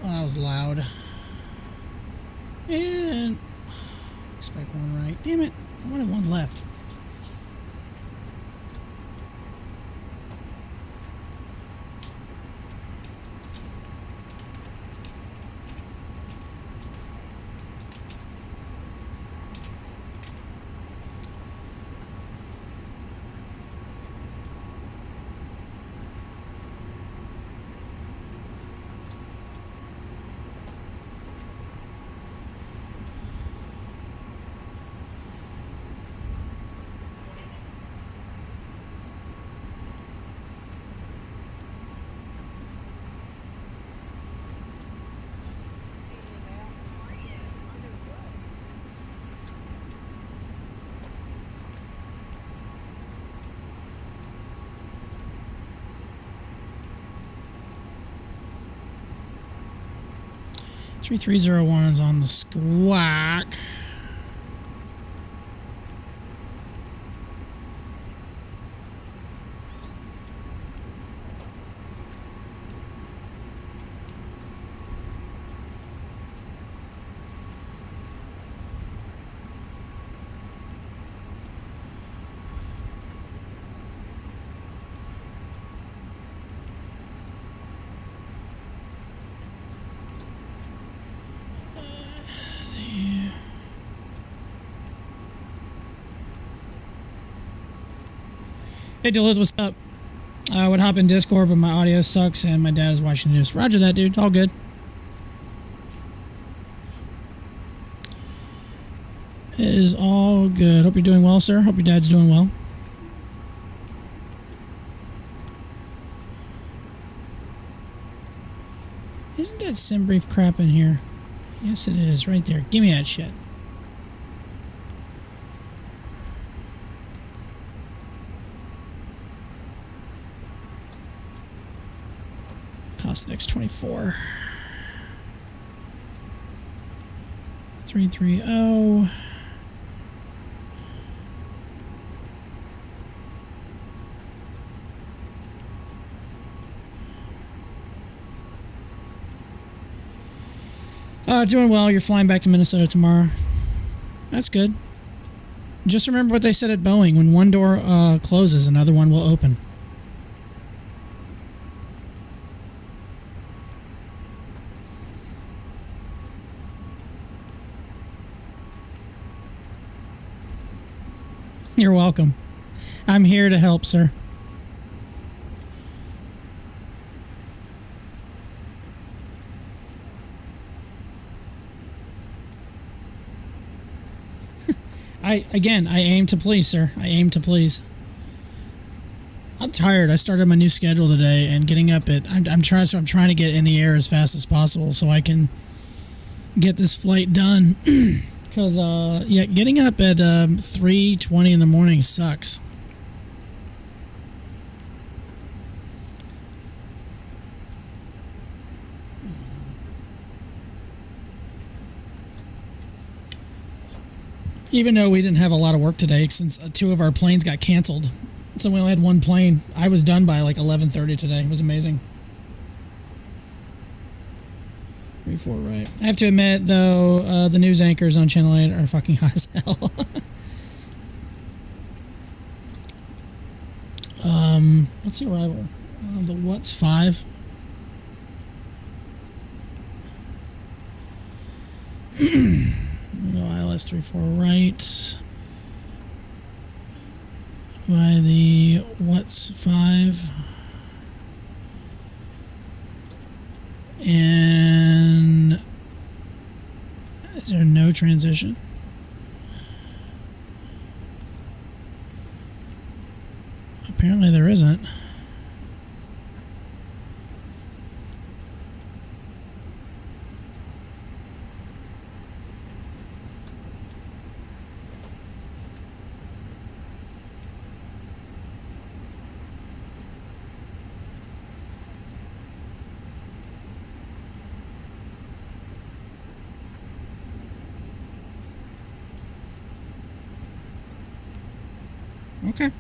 That was loud. And expect one right. Damn it! I wanted one left. .3301 is on the squawk. Hey, Duluth, what's up? I would hop in Discord, but my audio sucks and my dad is watching the news. Roger that, dude. All good. It is all good. Hope you're doing well, sir. Hope your dad's doing well. Isn't that sim brief crap in here? Yes, it is. Right there. Give me that shit. Cost X24. 330. Doing well. You're flying back to Minnesota tomorrow. That's good. Just remember what they said at Boeing. When one door closes, another one will open. You're welcome. I'm here to help, sir. I aim to please, sir. I aim to please. I'm tired. I started my new schedule today, and getting up at I'm trying to get in the air as fast as possible so I can get this flight done. Because yeah, getting up at 3:20 in the morning sucks. Even though we didn't have a lot of work today, since 2 of our planes got canceled, so we only had 1 plane. I was done by like 11:30 today. It was amazing. 3-4 right. I have to admit, though, the news anchors on Channel 8 are fucking hot as hell. What's the arrival? The what's 5? ILS 34 right. By the what's 5. And is there no transition? Apparently there isn't. Okay.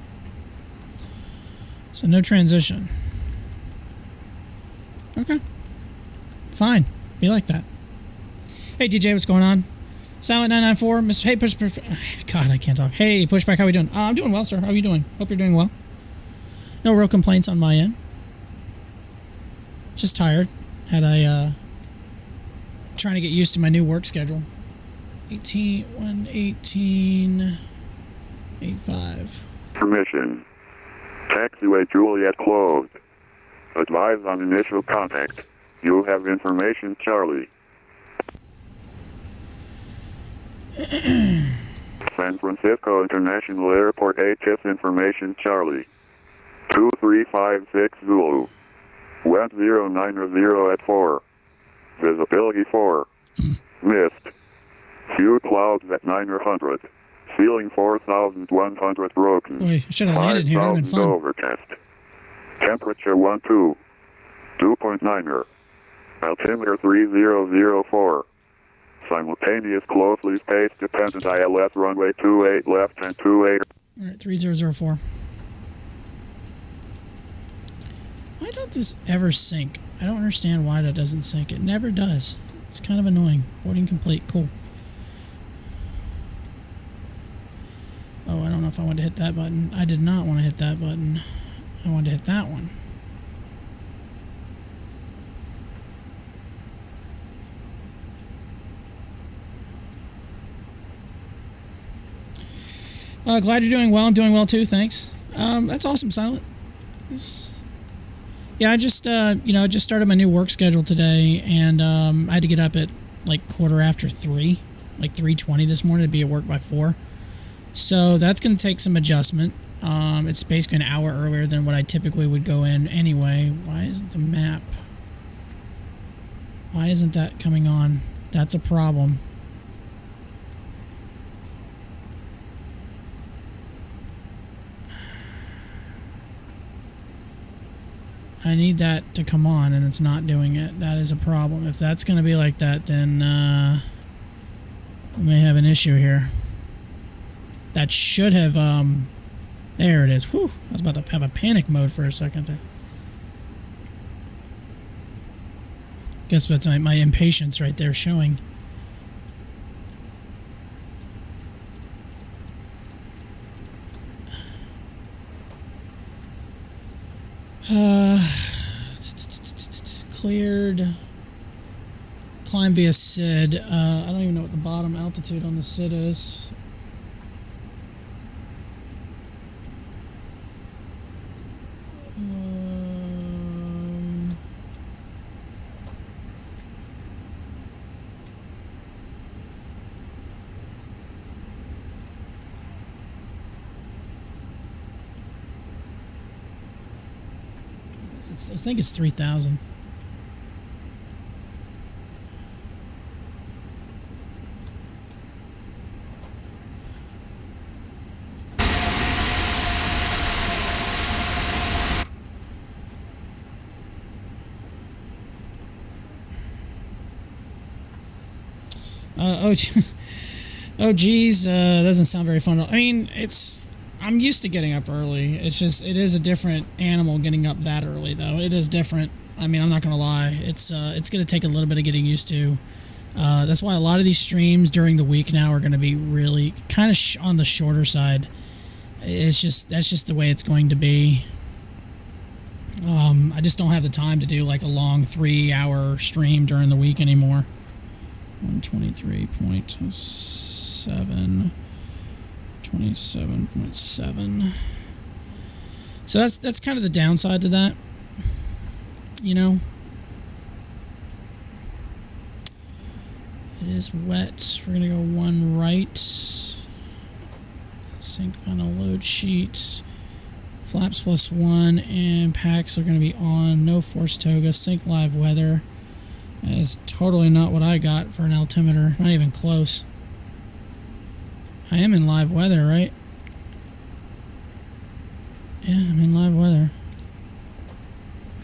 So no transition. Okay. Fine. Be like that. Hey, DJ, what's going on? Silent994, Mr. Hey, push. God, I can't talk. Hey, Pushback, how are we doing? I'm doing well, sir. How are you doing? Hope you're doing well. No real complaints on my end. Just tired. Had I, trying to get used to my new work schedule. 118.85. Permission. Taxiway Juliet closed. Advise on initial contact. You have information, Charlie. San Francisco International Airport HS information, Charlie. 2356 Zulu. Wind 090 at 4. Visibility 4. Mist. Few clouds at 900. Ceiling 4,100 broken. Boy, I should have landed here. It would have been fun. Overcast. Temperature 12. 2.9er. Altimeter 3004. Simultaneous closely spaced dependent ILS runway 28 left and 28. Alright, 3004. Why don't this ever sync? I don't understand why that doesn't sync. It never does. It's kind of annoying. Boarding complete. Cool. Oh, I don't know if I wanted to hit that button. I did not want to hit that button. I wanted to hit that one. Glad you're doing well. I'm doing well too. Thanks. That's awesome, Silent. Yeah, I just just started my new work schedule today, and I had to get up at like 3:15, like 3:20 this morning to be at work by 4. So that's going to take some adjustment. It's basically an hour earlier than what I typically would go in anyway. Why isn't the map? Why isn't that coming on? That's a problem. I need that to come on, and it's not doing it. That is a problem. If that's going to be like that, then we may have an issue here. That should have, there it is. Whew, I was about to have a panic mode for a second there. Guess that's my impatience right there showing. Cleared. Climb via SID. I don't even know what the bottom altitude on the SID is. I think it's 3,000. Oh geez, doesn't sound very fun. I mean, I'm used to getting up early. It's just, it is a different animal getting up that early, though. It is different. I mean, I'm not gonna lie. It's gonna take a little bit of getting used to. That's why a lot of these streams during the week now are gonna be really kind of on the shorter side. That's just the way it's going to be. I just don't have the time to do like a long 3-hour stream during the week anymore. 123.7. 27.7. So that's kind of the downside to that, you know. It is wet. We're gonna go 1 right. Sync final load sheet. Flaps +1 and packs are gonna be on. No force toga. Sync live weather. That is totally not what I got for an altimeter. Not even close. I am in live weather, right? Yeah, I'm in live weather.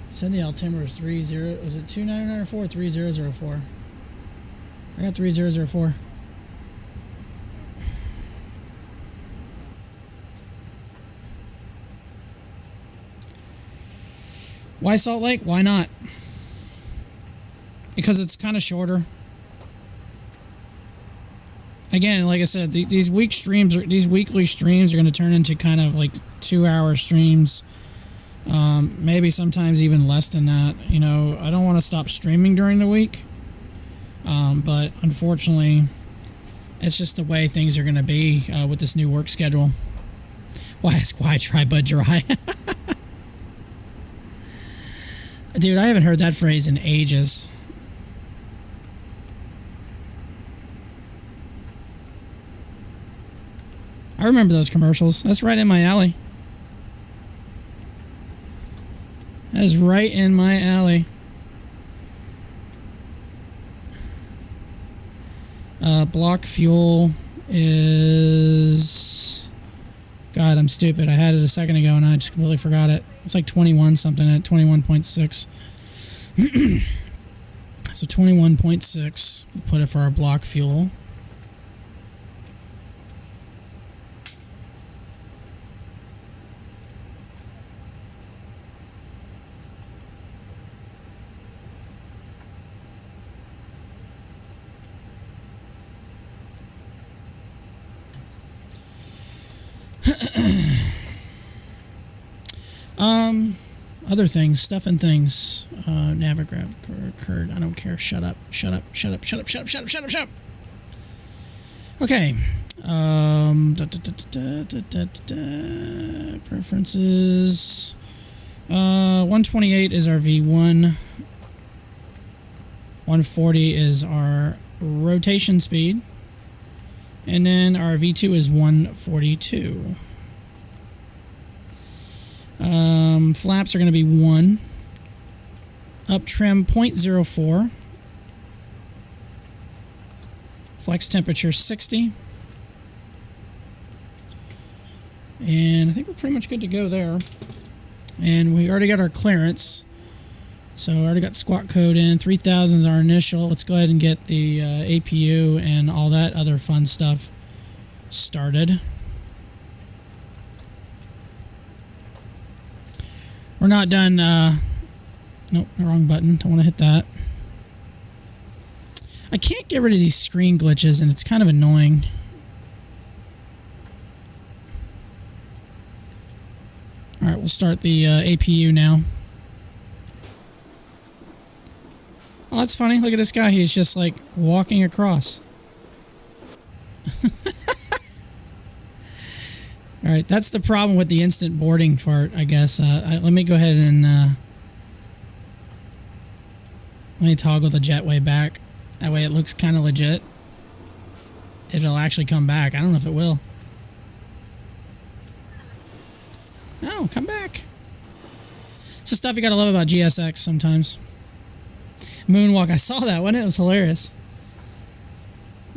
I said the altimeter was 30. Was it 2904 or 3004? I got 3004. Why Salt Lake? Why not? Because it's kind of shorter. Again, like I said, these weekly streams are going to turn into kind of like 2-hour streams. Maybe sometimes even less than that. You know, I don't want to stop streaming during the week. But unfortunately, it's just the way things are going to be with this new work schedule. Why try but dry? Dude, I haven't heard that phrase in ages. I remember those commercials. That's right in my alley. That is right in my alley. Block fuel is... God, I'm stupid. I had it a second ago and I just completely forgot it. It's like 21 something at 21.6. So 21.6. We'll put it for our block fuel. Other things, stuff and things. Navigraph occurred. I don't care. Shut up. Shut up. Shut up. Shut up. Shut up. Shut up. Shut up. Shut up. Okay. Preferences. 128 is our V1. 140 is our rotation speed. And then our V2 is 142. Flaps are going to be 1. Up trim 0.04. Flex temperature 60. And I think we're pretty much good to go there. And we already got our clearance. So I already got squawk code in. 3000 is our initial. Let's go ahead and get the APU and all that other fun stuff started. We're not done. Nope, the wrong button. Don't want to hit that. I can't get rid of these screen glitches, and it's kind of annoying. All right, we'll start the APU now. Oh, that's funny. Look at this guy. He's just like walking across. All right, that's the problem with the instant boarding part, I guess. Let me go ahead and let me toggle the jetway back. That way it looks kind of legit. If it'll actually come back. I don't know if it will. No, come back. It's the stuff you gotta love about GSX sometimes. Moonwalk, I saw that one. It was hilarious.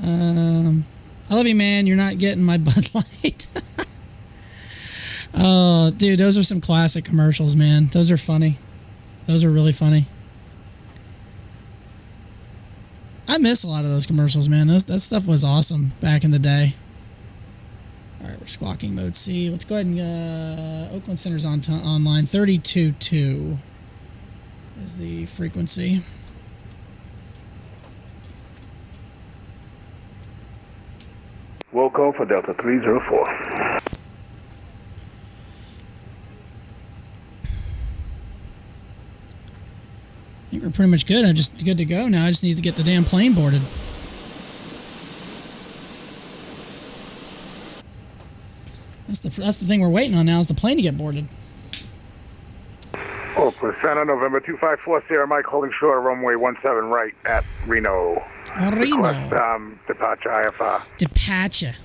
I love you, man. You're not getting my Bud Light. Oh, dude, those are some classic commercials, man. Those are funny. Those are really funny. I miss a lot of those commercials, man. That stuff was awesome back in the day. All right, we're squawking mode C. Let's go ahead and Oakland Center's online. 32.2 is the frequency. Wilco for Delta 304. I think we're pretty much good. I'm just good to go now. I just need to get the damn plane boarded. That's the thing we're waiting on now is the plane to get boarded. Oh, Placenta, November 2540, Sierra Mike, holding short, runway 17 right at Reno. Reno. Request, departure IFR. Departure.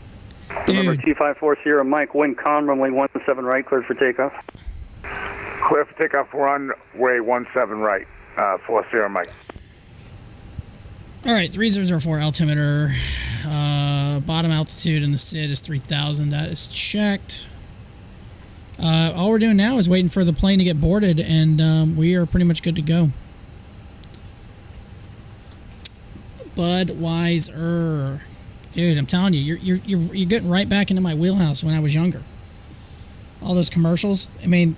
November Dude. T54 Sierra Mike, wind calm, runway 17 right, cleared for takeoff. Clear for takeoff, runway 17 right, for Sierra Mike. All right, 3004 altimeter. Bottom altitude in the SID is 3000. That is checked. All we're doing now is waiting for the plane to get boarded, and we are pretty much good to go. Budweiser, dude, I'm telling you, you're getting right back into my wheelhouse when I was younger. All those commercials. I mean,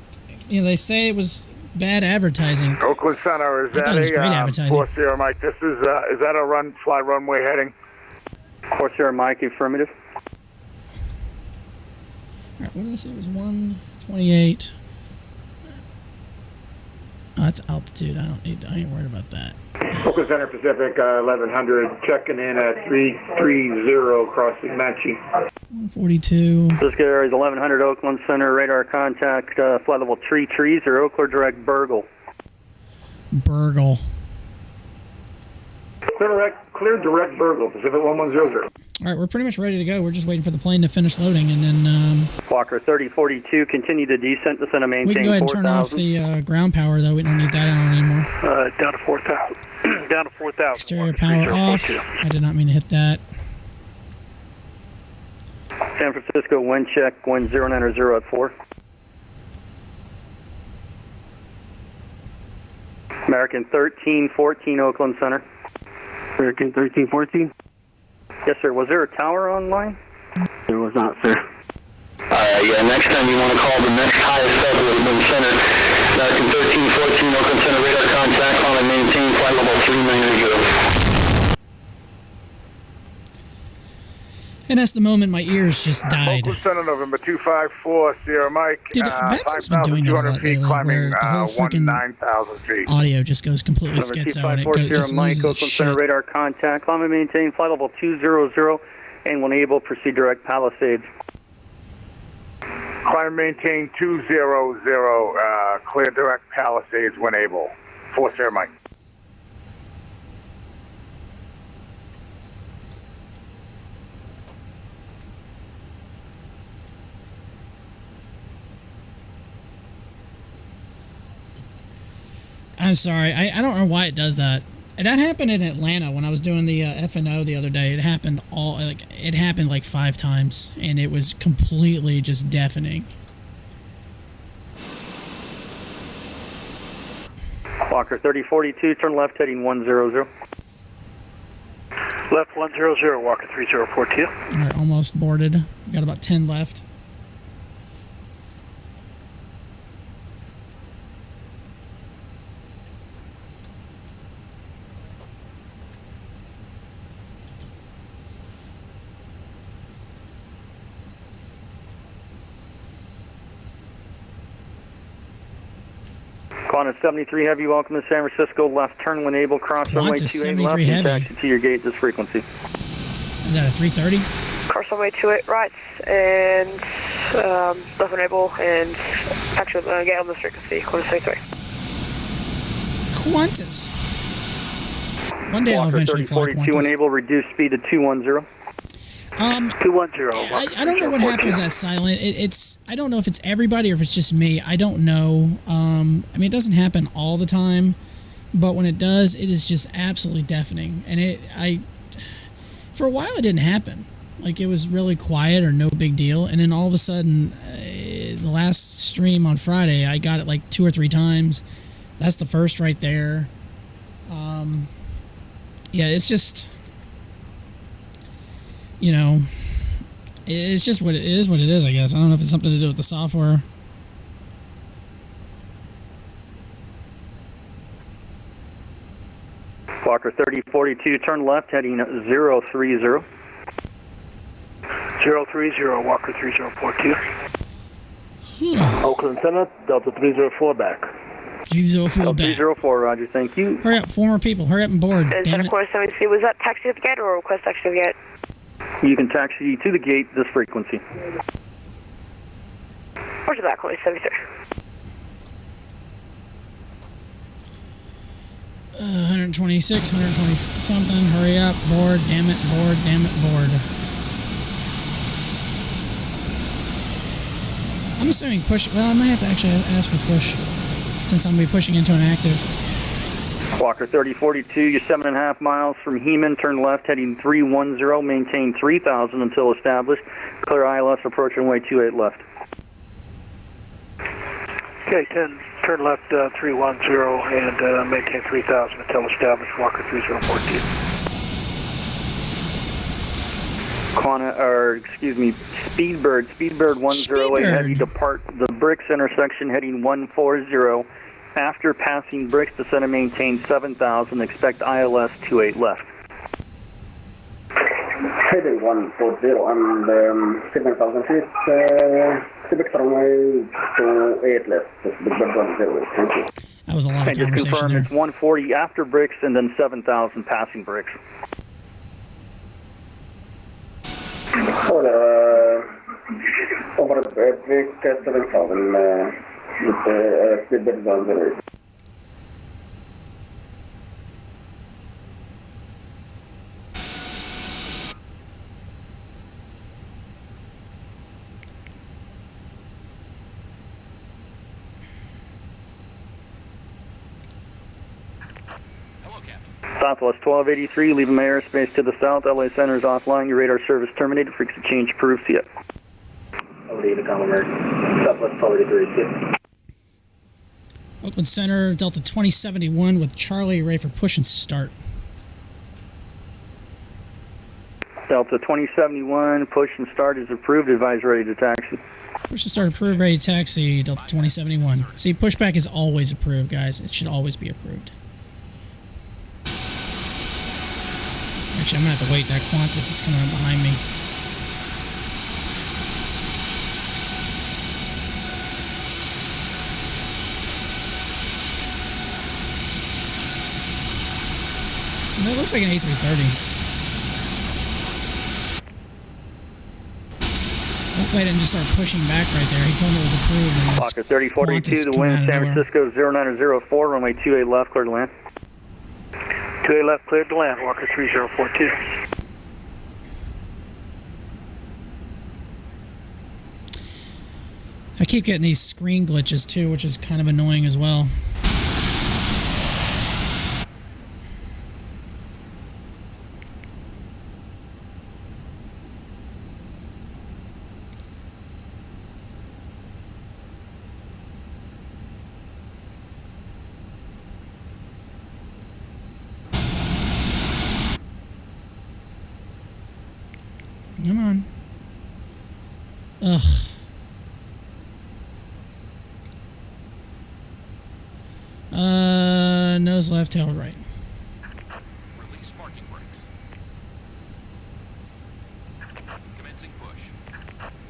you know, they say it was bad advertising. Oakland Center, is I thought it was that great a advertising. 4 Sierra Mike? This is that a fly runway heading? 4 Sierra Mike, affirmative. All right, what did I say? It was 128. Oh, that's altitude. I ain't worried about that. Oakland Center Pacific 1100, checking in at 330, crossing Manchi. 142. Cisco area is 1100 Oakland Center, radar contact, flight level 3 trees or Oakland direct Burgle. Burgle. Clear direct Burgle, Pacific 1100. All right, we're pretty much ready to go. We're just waiting for the plane to finish loading, and then Walker 3042, continue the descent, descend and maintain we can go ahead and turn off 4,000. the ground power, though. We don't need that on anymore. Down to 4,000. Down to 4,000. Exterior power off. I did not mean to hit that. San Francisco wind check, wind 090 at 4. American 1314 Oakland Center. American 1314? Yes, sir. Was there a tower online? There was not, sir. Yeah, next time you want to call the next highest level of the center, American 1314 Oakland Center radar contact on and maintain flight level 390. And that's the moment my ears just died. Oakland Center, November 254, Sierra Mike. Dude, Vatson's been doing that a lot 5,200 feet, lately, climbing where the whole freaking 9,000 feet. audio just goes completely Number schizo, and it 254 goes, Sierra just Mike, loses its Oakland Center shit. radar contact, climb and maintain flight level 200 and when able proceed direct Palisades. Climb maintain 200, clear direct Palisades when able. 4 Sierra Mike. I'm sorry. I don't know why it does that. And that happened in Atlanta when I was doing the F&O the other day. It happened like 5 times, and it was completely just deafening. Walker 3042, turn left heading 100. Left 100, Walker 3042. All right, almost boarded. We got about 10 left. Qantas 73 Heavy, welcome to San Francisco. Left turn when able, cross runway Qantas 28 left 73 and Heavy. taxi to your gate this frequency. Is that a 330? Cross runway 28 right and left enable and actually get on this frequency, Qantas 73. Qantas. One day I'll Walker eventually fly 3042 Qantas. enable, reduce speed to 210. 210. I don't know what happens at silent. I don't know if it's everybody or if it's just me. I don't know. I mean, it doesn't happen all the time, but when it does, it is just absolutely deafening. And for a while, it didn't happen. Like, it was really quiet or no big deal. And then all of a sudden, the last stream on Friday, I got it like 2 or 3 times. That's the first right there. Yeah, it's just, you know, it's just what it is, I guess. I don't know if it's something to do with the software. Walker 3042, turn left heading 030. 030, Walker 3042. Oakland Center, Delta 304 back. 304 back. 304, roger, thank you. Hurry up, 4 more people. Hurry up and board. And Damn Center it. Qantas 73, was that taxi at the gate or request taxi at the gate? You can taxi to the gate this frequency. Roger that, Qantas 73. 126, 120 something. Hurry up, board. Damn it, board. Damn it, board. I'm assuming push. Well, I might have to actually ask for push, since I'm going to be pushing into an active. Walker 3042, you're 7.5 miles from Heman, turn left heading 310, maintain 3000 until established. Clear ILS approach runway 28 left. Okay, 10, turn left 310 and maintain 3000 until established, Walker 3042. Speedbird 108 heavy, Speedbird. depart the Bricks intersection heading 140 After passing bricks, descend and maintain 7,000. Expect ILS 28 left. Heading 140 and 7,000 feet. Expect runway 28 left. Big Bird 10. Thank you. That was a lot of And just conversation confirm there. it's 140 after bricks and then 7,000 passing bricks. Over break 7,000 with Big Bird 10. Southwest 1283, leaving my airspace to the south. LA Center is offline. Your radar service terminated. Frequency change approved. See ya. Southwest 1283. Oakland Center, Delta 2071 with Charlie, ready for push and start. Delta 2071, push and start is approved. Advise ready to taxi. Push and start approved, ready to taxi, Delta 2071. See, pushback is always approved, guys. It should always be approved. Actually, I'm going to have to wait. That Qantas is coming up behind me. It looks like an A330. Hopefully I didn't just start pushing back right there. He told me it was approved. And Clocker 3042, the wind San Francisco 0904, runway 28 left, clear to land. 28 left, cleared to land. Walker 3042. I keep getting these screen glitches too, which is kind of annoying as well. Come on. Ugh. Nose left, tail right. Release parking brakes. Commencing push.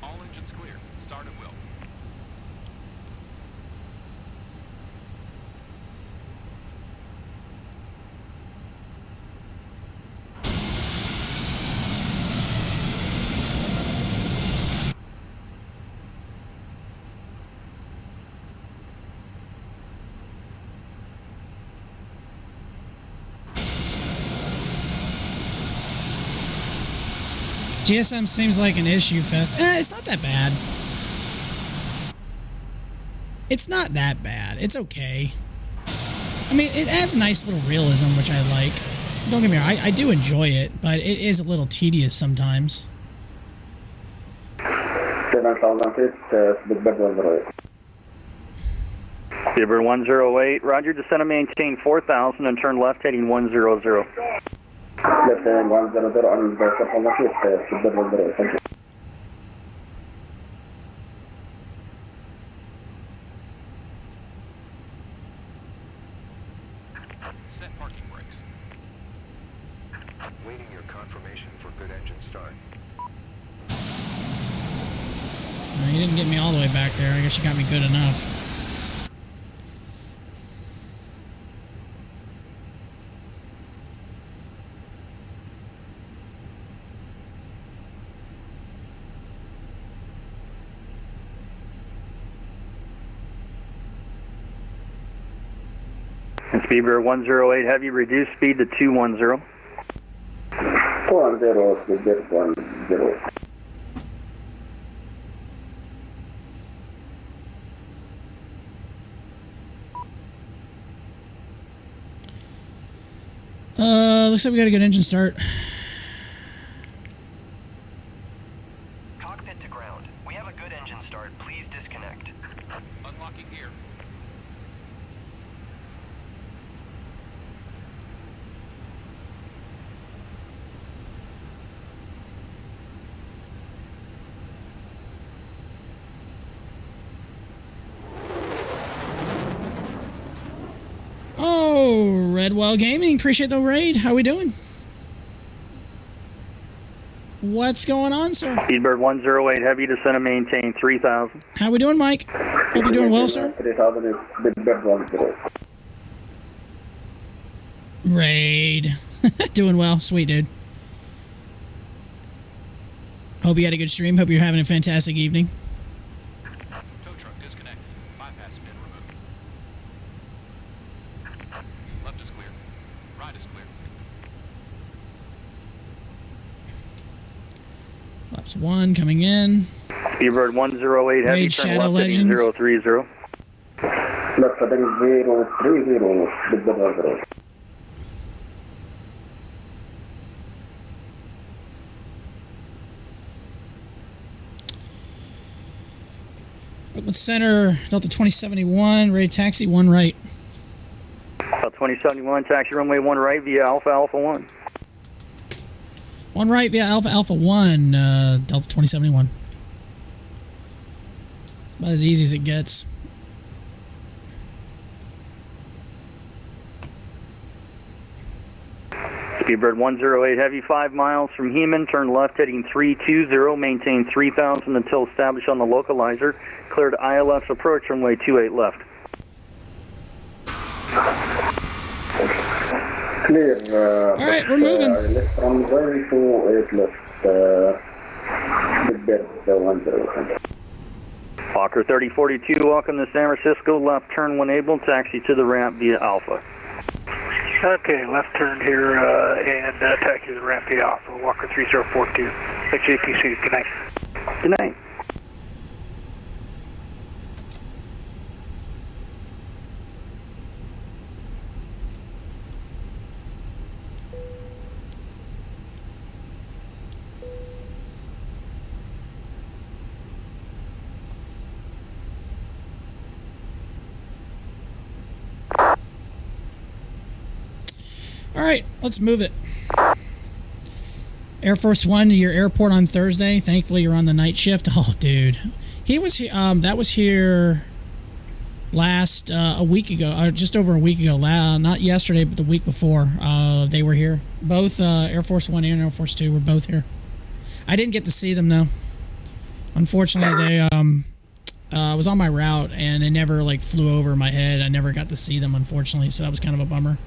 All engines clear. Start at will. GSM seems like an issue fest. It's not that bad. It's not that bad. It's okay. I mean, it adds nice little realism, which I like. Don't get me wrong, I do enjoy it, but it is a little tedious sometimes. 7,000 feet, Big Bird 108. Big Bird 108, roger, descend and maintain 4,000 and turn left heading 100. Left hand 100 and back up on the feet, Big Bird 108. Thank you. Set parking brakes. Waiting your confirmation for good engine start. No, you didn't get me all the way back there. I guess you got me good enough. And Speedbird 108, heavy, reduced speed to 210. 410, Big Bird 10. Looks like we got a good engine start. Cockpit to ground. We have a good engine start. Please disconnect. Unlocking gear. Ledwell Gaming, appreciate the raid. How we doing? What's going on, sir? Speedbird 108 Heavy, descend and maintain 3,000. How we doing, Mike? Hope you're doing well, sir. 3000 is Speedbird 10. Raid. Doing well. Sweet, dude. Hope you had a good stream. Hope you're having a fantastic evening. Tow truck disconnected. Bypass has been removed. Left is clear. Right is clear. Laps 1 coming in. Speedbird 108 Heavy, Raid turn Shadow left heading Legends. 030. Left heading 030, Speedbird 10. Oakland Center, Delta 2071, raid taxi, 1 right. Delta 2071, taxi runway 1 right via Alpha Alpha 1. 1 right via Alpha Alpha 1, Delta 2071. About as easy as it gets. Speedbird 108 Heavy, 5 miles from Heman, turn left heading 320, maintain 3,000 until established on the localizer. Cleared ILS approach runway 28 left. Clear. Alright, we're moving. Left runway 28 left. Speedbird 10. Hawker 3042, welcome to San Francisco. Left turn when able, taxi to the ramp via Alpha. Okay, left turn here and taxi to the ramp via Alpha. Walker 3042. XJPC, good night. Good night. All right, let's move it. Air Force One to your airport on Thursday. Thankfully, you're on the night shift. Oh, dude, he was here. That was here last a week ago, just over a week ago. Not yesterday, but the week before. They were here. Both Air Force One and Air Force Two were both here. I didn't get to see them though. Unfortunately, they was on my route and they never like flew over my head. I never got to see them, unfortunately. So that was kind of a bummer.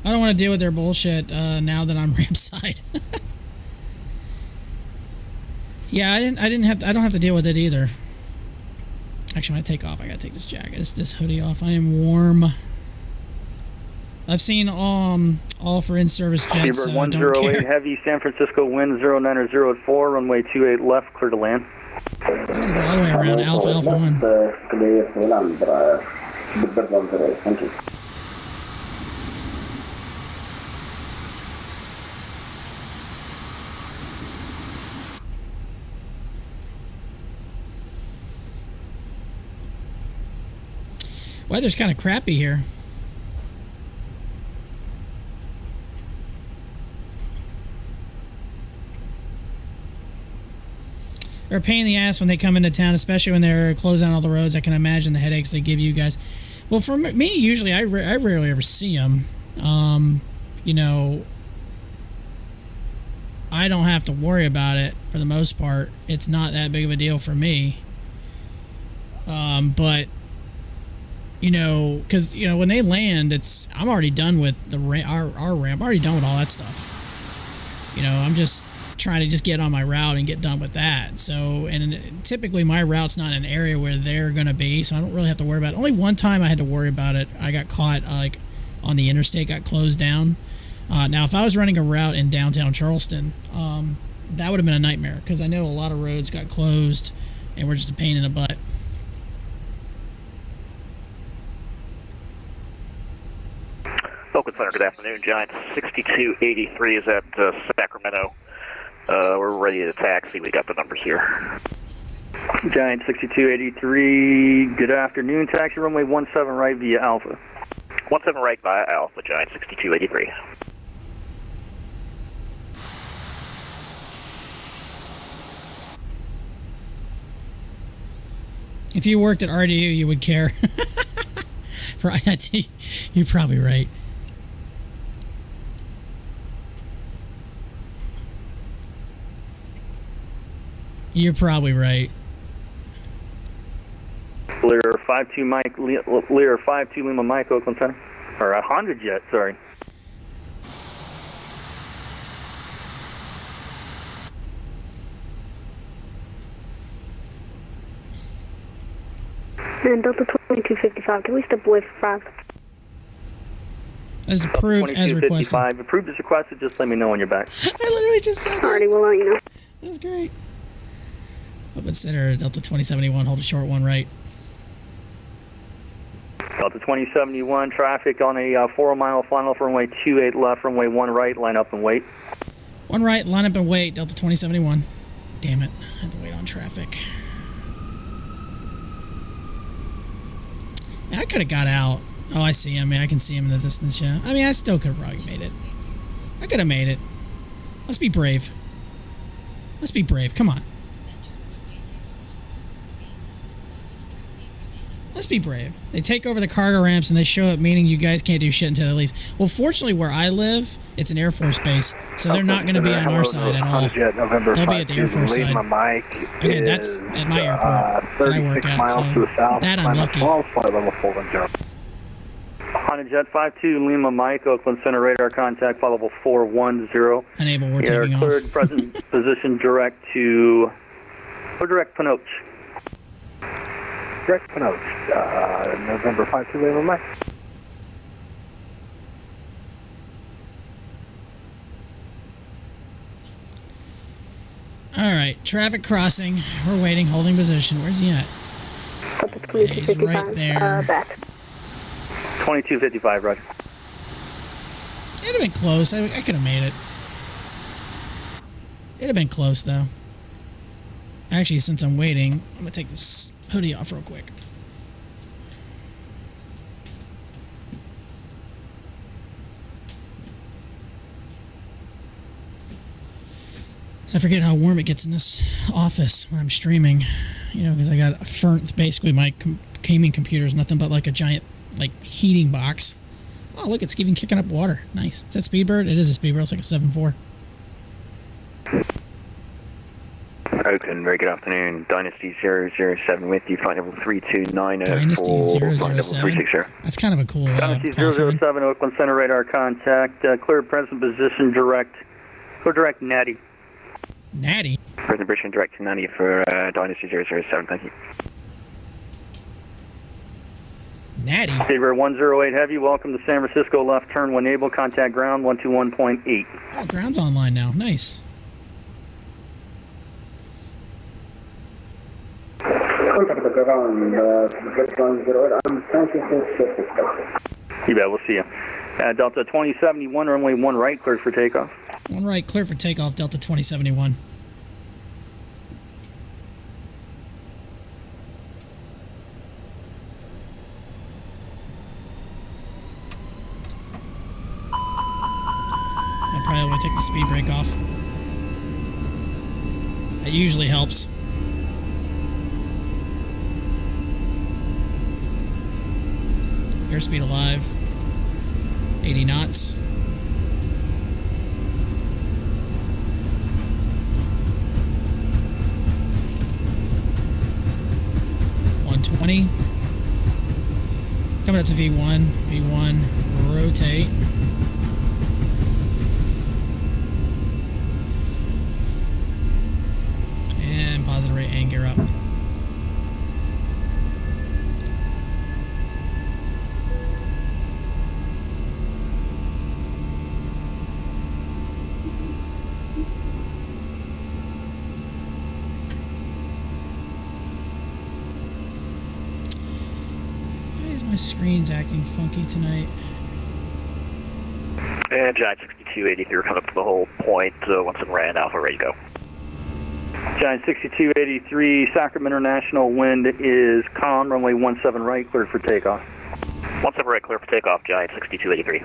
I don't want to deal with their bullshit now that I'm ramp side. Yeah, I don't have to deal with it either. Actually, when I take off, I gotta take this jacket, this hoodie off. I am warm. I've seen all for in-service jets. Speedbird Don't 108 care. Heavy, San Francisco wind 090 runway 28 left, clear to land. I'm gonna go all the way around Alpha Alpha 1. Clear to land. Speedbird 10. Thank you. Weather's kind of crappy here. They're a pain in the ass when they come into town, especially when they're closing down all the roads. I can imagine the headaches they give you guys. Well, for me, usually I rarely ever see them. You know, I don't have to worry about it for the most part. It's not that big of a deal for me. But you know, because you know when they land, I'm already done with our ramp. I'm already done with all that stuff. You know, I'm just trying to just get on my route and get done with that. So, and typically my route's not an area where they're going to be, so I don't really have to worry about it. Only one time I had to worry about it. I got caught like on the interstate, got closed down. Now, if I was running a route in downtown Charleston, that would have been a nightmare because I know a lot of roads got closed and were just a pain in the butt. Oakland Center, good afternoon. Giant 6283 is at Sacramento. We're ready to taxi. We got the numbers here. Giant 6283, good afternoon. Taxi runway 17 right via Alpha. 17 right via Alpha, Giant 6283. If you worked at RDU, you would care. You're probably right. You're probably right. Lear 52 Mike, Lear 52 Lima Mike, Oakland Center. Or a Honda Jet, sorry. And Delta 2255, can we step away for 5? As approved, as requested. Approved as requested, just let me know when you're back. I literally just said that. Alrighty, we'll let you know. That's great. Open center, Delta 2071, hold a short one right. Delta 2071, traffic on a 4-mile final for runway 28 left, runway 1 right, line up and wait. 1 right, line up and wait, Delta 2071. Damn it, I had to wait on traffic. I could have got out. Oh, I see him. I can see him in the distance, yeah. I mean, I still could have probably made it. I could have made it. Let's be brave. Let's be brave. Come on. Let's be brave. They take over the cargo ramps and they show up, meaning you guys can't do shit until they leave. Well, fortunately, where I live, it's an Air Force base, so they're not going to be on our side at all. They'll be at the Air Force side. Again, that's at my airport that I work at, so that I'm lucky. Honda Jet 52 Lima Mike, Oakland Center radar contact, flight level 410. Unable, we're taking off. Cleared present position direct to, or direct Panoche. Direct Panoche, November 52 Lima Mike. Alright, traffic crossing. We're waiting, holding position. Where's he at? He's right there. Back. 2255, Roger. It'd have been close. I could have made it. It'd have been close, though. Actually, since I'm waiting, I'm going to take this hoodie off real quick. So I forget how warm it gets in this office when I'm streaming. You know, because I got basically my gaming computer is nothing but like a giant heating box. Oh, look, it's even kicking up water. Nice. Is that Speedbird? It is a Speedbird. It's like a 7.4. Oakland, very good afternoon. Dynasty 007 with you, flight level 3290. Dynasty 007? That's kind of a cool Dynasty 007, Oakland Center radar contact. Cleared present position direct. Go direct Natty. Natty? Present position direct to Natty for Dynasty 007, thank you. Natty. Saber 108 Heavy, welcome to San Francisco, left turn when able, contact ground 121.8. Oh, ground's online now, nice. Contact the ground, 108, I'm San Francisco. You bet, we'll see you. Delta 2071, runway 1 right, cleared for takeoff. 1 right, clear for takeoff, Delta 2071. I probably want to take the speed brake off. That usually helps. Airspeed alive. 80 knots. Coming up to V1. V1, rotate. And positive rate and gear up. Screen's acting funky tonight. And Giant 6283, we're coming up to the whole point. Once in ran, Alpha, ready to go. Giant 6283, Sacramento International, wind is calm, runway 17 right, cleared for takeoff. 17 right, clear for takeoff, Giant 6283.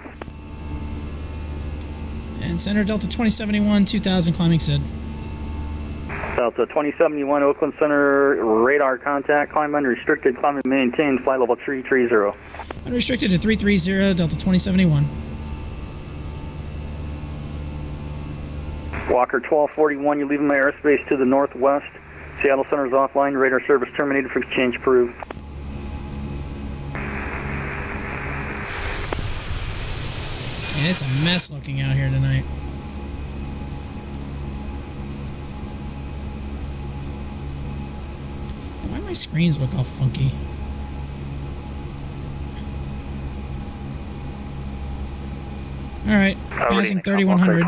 And center Delta 2071, 2000, climbing SID. Delta 2071 Oakland Center, radar contact, climb unrestricted, climb and maintain, flight level 330. Unrestricted to 330, Delta 2071. Walker 1241, you leaving my airspace to the northwest. Seattle Center is offline, radar service terminated for exchange approved. And it's a mess looking out here tonight. Why do my screens look all funky? Alright, passing 3100.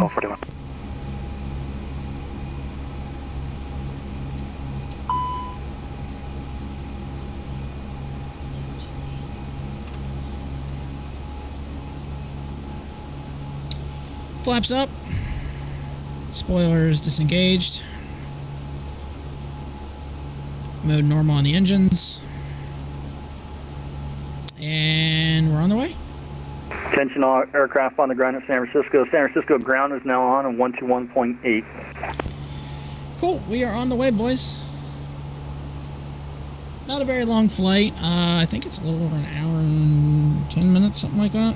Flaps up. Spoilers disengaged. Mode normal on the engines. And we're on the way. Attention all aircraft on the ground at San Francisco. San Francisco ground is now on 121.8. Cool, we are on the way, boys. Not a very long flight. I think it's a little over an hour and 10 minutes, something like that.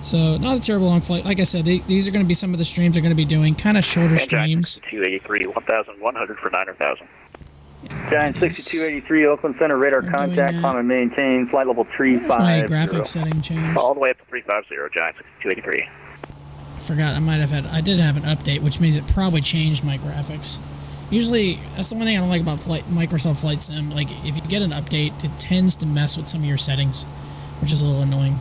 So, not a terrible long flight. Like I said, these are going to be some of the streams I'm going to be doing. Kind of shorter streams. 283, 1,100 for 900,000. Giant 6283 Oakland Center, radar contact, climb and maintain, flight level 350. My graphics setting changed. All the way up to 350, Giant 6283. I forgot, I did have an update, which means it probably changed my graphics. Usually, that's the one thing I don't like about Microsoft Flight Sim. Like, if you get an update, it tends to mess with some of your settings, which is a little annoying.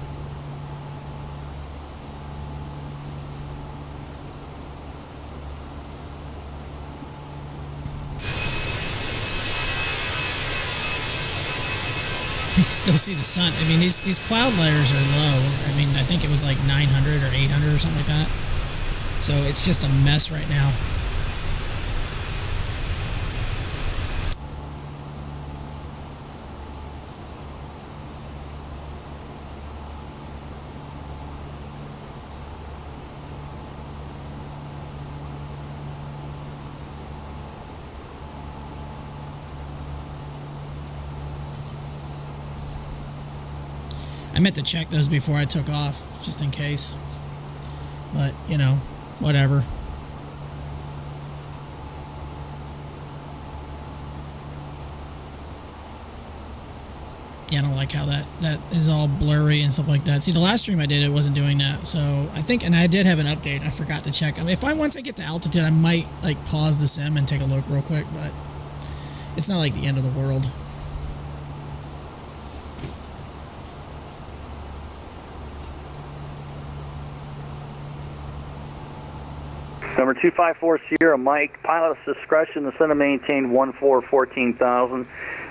You still see the sun. I mean, these cloud layers are low. I mean, I think it was like 900 or 800 or something like that. So it's just a mess right now. I meant to check those before I took off, just in case. But, you know, whatever. Yeah, I don't like how that is all blurry and stuff like that. See, the last stream I did, it wasn't doing that. So, I think, and I did have an update. I forgot to check. I mean, once I get to altitude, I might, like, pause the sim and take a look real quick. But it's not like the end of the world. Number 254 Sierra Mike, pilot's discretion, the center maintained 14,000.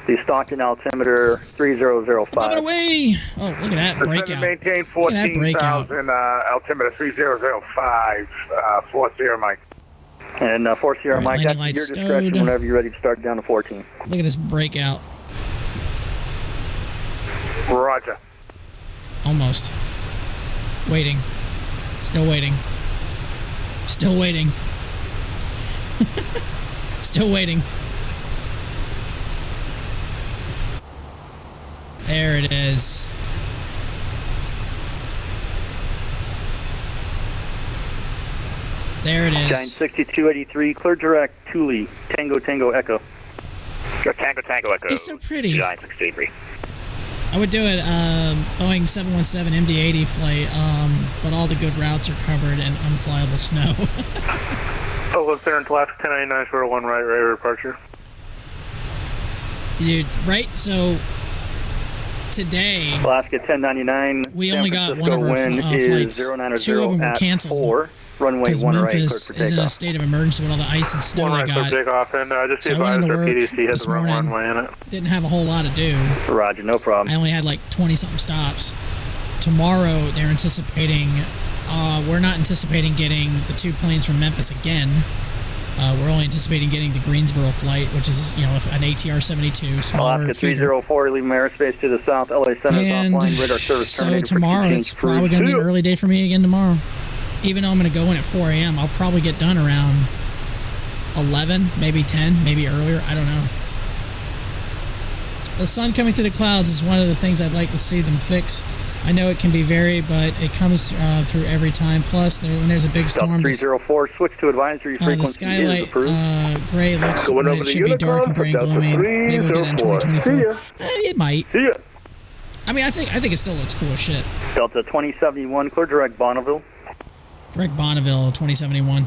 The Stockton altimeter 3005. Up and away! Oh, look at that breakout. The center maintained 14,000, altimeter 3005, 4 Sierra Mike. And 4 Sierra Mike, that's your discretion whenever you're ready to start down to 14. Look at this breakout. Roger. Almost. Waiting. Still waiting. Still waiting. Still waiting. There it is. There it is. Giant 6283, clear direct, Thule, Tango Echo. Tango Echo. It's so pretty. Giant 683. I would do it Boeing 717 MD-80 flight, but all the good routes are covered in unflyable snow. Oakland Center into Alaska 1099 right, radar departure. Dude, right? So today, Alaska 1099. We only got one of our flights. 2 of them were canceled. Runway because 1 Memphis right, is in a state of emergency with all the ice and snow they got. Takeoff, and just so I went into work PDC this morning. Didn't have a whole lot to do. Roger, no problem. I only had like 20-something stops. Tomorrow they're anticipating. We're not anticipating getting the 2 planes from Memphis again. We're only anticipating getting the Greensboro flight, which is an ATR-72 smaller Alaska 304, leaving airspace to the south. LA Center is offline. Radar service terminated. So tomorrow it's probably going to be an early day for me again tomorrow. Even though I'm going to go in at 4 a.m., I'll probably get done around 11, maybe 10, maybe earlier. I don't know. The sun coming through the clouds is one of the things I'd like to see them fix. I know it can be varied, but it comes through every time. Plus, when there's a big storm, 304, switch to advisory the frequency skylight is approved. gray looks when it should be dark and gray and gloomy. Maybe we'll get that in 2024. It might. I mean, I think it still looks cool as shit. Delta 2071, clear direct Bonneville. Direct Bonneville, 2071.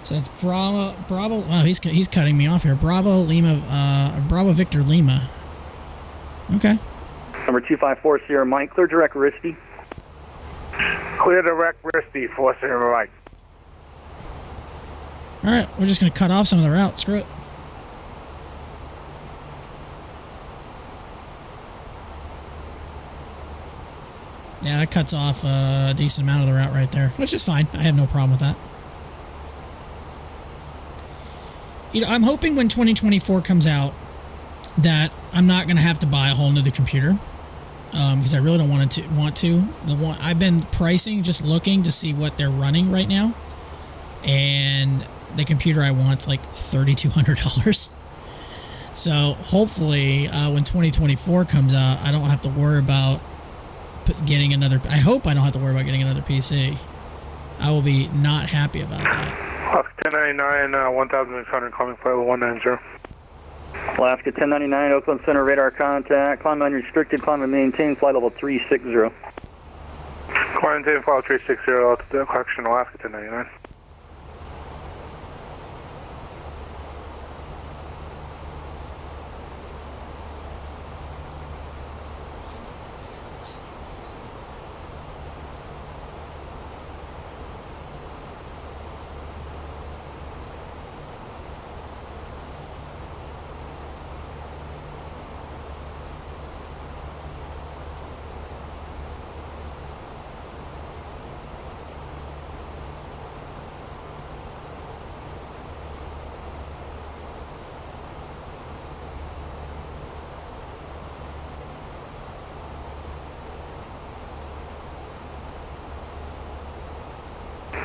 So that's Bravo. Wow, he's cutting me off here. Bravo Lima. Bravo Victor Lima. Okay. Number 254 Sierra Mike, clear direct Risty. Clear direct Risty, 4 Sierra Mike. All right, we're just gonna cut off some of the route. Screw it. Yeah, that cuts off a decent amount of the route right there, which is fine. I have no problem with that. You know, I'm hoping when 2024 comes out that I'm not going to have to buy a whole nother computer because I really don't want to. I've been pricing, just looking to see what they're running right now, and the computer I want's like $3,200. So hopefully when 2024 comes out, I don't have to worry about getting another. I hope I don't have to worry about getting another PC. I will be not happy about that. 1099, 1,600, calling flight 190. Alaska 1099, Oakland Center radar contact, climb unrestricted, climb and maintain, flight level 360. Quarantine, flight 360, altitude, correction, Alaska 1099.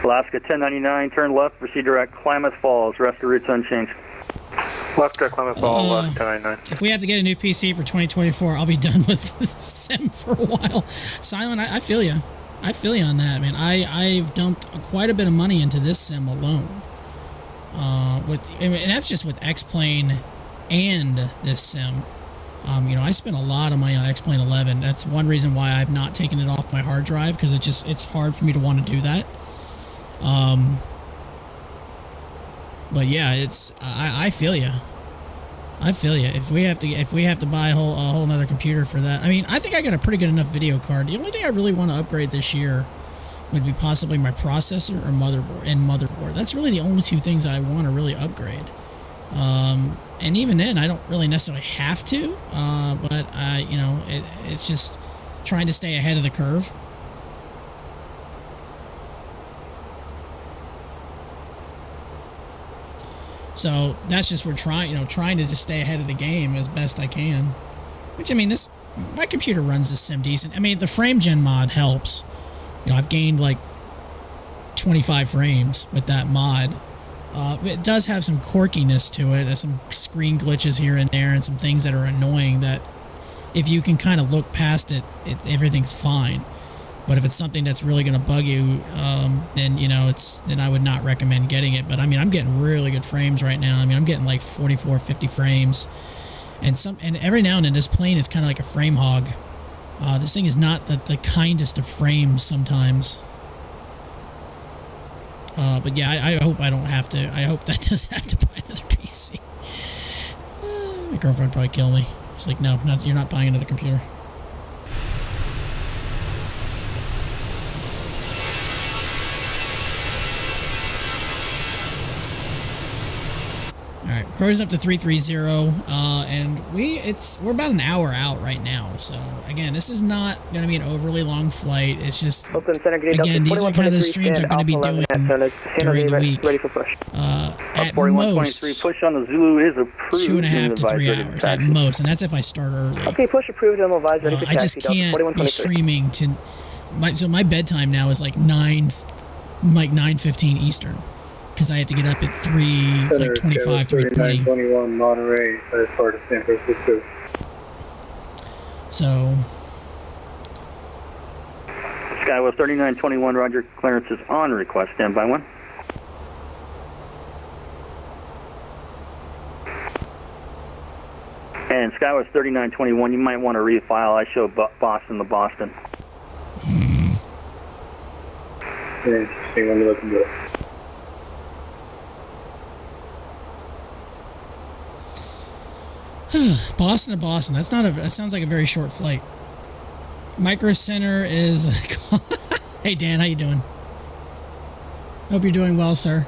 Alaska 1099, turn left, proceed direct Klamath Falls, rest of routes unchanged. Left direct Klamath Falls, Alaska 1099. If we have to get a new PC for 2024, I'll be done with the sim for a while. Silent, I feel you. I feel you on that, man. I've dumped quite a bit of money into this sim alone. And that's just with X-Plane and this sim. You know, I spent a lot of money on X-Plane 11. That's one reason why I've not taken it off my hard drive, because it's hard for me to want to do that. But yeah, I feel you. I feel you. If we have to buy a whole another computer for that, I mean, I think I got a pretty good enough video card. The only thing I really want to upgrade this year would be possibly my processor or motherboard. That's really the only two things I want to really upgrade. And even then, I don't really necessarily have to. But you know, it's just trying to stay ahead of the curve. So that's just trying to just stay ahead of the game as best I can. Which, I mean, my computer runs this sim decent. I mean, the frame gen mod helps. You know, I've gained like 25 frames with that mod. It does have some quirkiness to it, some screen glitches here and there, and some things that are annoying that if you can kind of look past it, everything's fine. But if it's something that's really going to bug you, then, you know, then I would not recommend getting it. But I mean, I'm getting really good frames right now. I mean, I'm getting like 44, 50 frames, and every now and then this plane is kind of like a frame hog. This thing is not the kindest of frames sometimes. But yeah, I hope I don't have to. I hope that doesn't have to buy another PC. My girlfriend would probably kill me. She's like, no, you're not buying another computer. All right, cruising up to 330, and we're about an hour out right now. So again, this is not going to be an overly long flight. It's just, again, these are kind of the streams I'm going to be doing during the week. At most, push on the Zulu is approved. 2.5 to 3 hours at most, and that's if I start early. Okay, push approved. I'm advised ready for I just can't be streaming to my bedtime now is like 9:15 Eastern, because I have to get up at 3:25, 3:20. 21 Monterey, as part of San Francisco. So. Skyway 3921, Roger. Clearance is on request. Stand by one. And Skyway 3921, you might want to refile. I show Boston to Boston. Interesting. Let me look into it. Boston to Boston. That sounds like a very short flight. Micro Center is. Hey Dan, how you doing? Hope you're doing well, sir.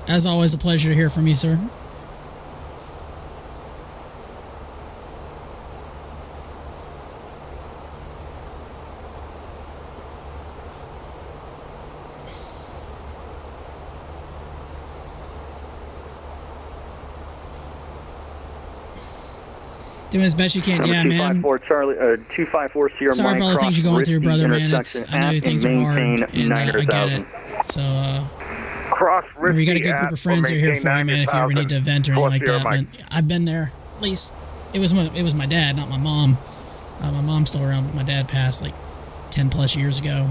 As always, a pleasure to hear from you, sir. Doing as best you can. Yeah, man. 254 Charlie, 254 Sierra Mike. Sorry for all the things you're going through, brother, man. I know things are hard, and I get it. So, remember, you got a good group of friends who are here for you, man, if you ever need to vent or anything like that. Man, I've been there. At least, it was my dad, not my mom. My mom's still around, but my dad passed like 10 plus years ago.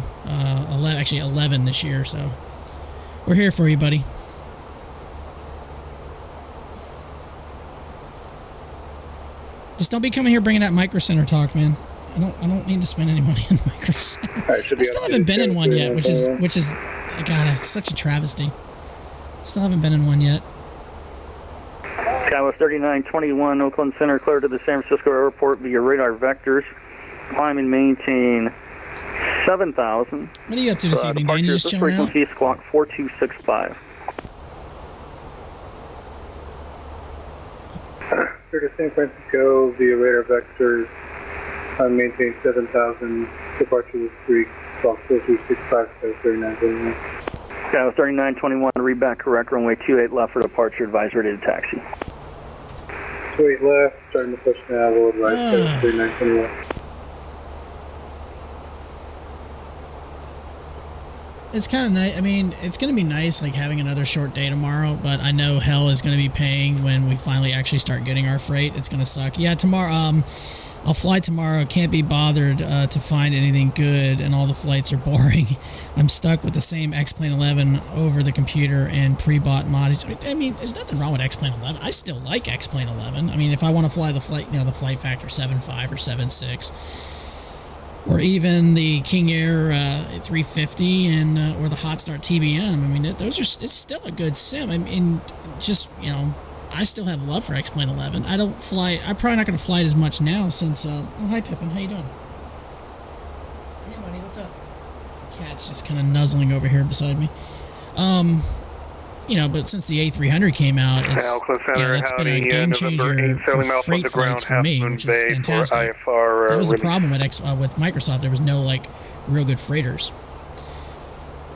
11 this year, so we're here for you, buddy. Just don't be coming here bringing that Micro Center talk, man. I don't need to spend any money on Micro Center. I still haven't been in one yet, which is God, it's such a travesty. Still haven't been in one yet. Skyway 3921, Oakland Center, clear to the San Francisco airport via radar vectors. Climb and maintain 7,000. What are you up to this evening, Dan? You just chilling out? Frequency squawk 4265. Clear to San Francisco via radar vectors. Maintain 7,000. Departure was 3, squawk 4265, 3921. Skyway 3921, read back correct, runway 28 left for departure, advise ready to taxi. 28 left, starting to push now, we'll advise 3921. It's kind of nice. I mean, it's going to be nice, like, having another short day tomorrow, but I know hell is going to be paying when we finally actually start getting our freight. It's going to suck. Yeah, tomorrow, I'll fly tomorrow. Can't be bothered to find anything good, and all the flights are boring. I'm stuck with the same X-Plane 11 over the computer and pre-bought mods. I mean, there's nothing wrong with X-Plane 11. I still like X-Plane 11. I mean, if I want to fly the flight, the flight factor 7.5 or 7.6, or even the King Air 350 and or the Hot Start TBM. I mean, it's still a good sim. I mean, just, I still have love for X-Plane 11. I don't fly. I'm probably not going to fly it as much now since. Oh, hi Pippin, how you doing? Hey buddy, what's up? The cat's just kind of nuzzling over here beside me. But since the A300 came out, it's been a game changer for freight flights for me, which is fantastic. That was the problem with Microsoft. There was no real good freighters.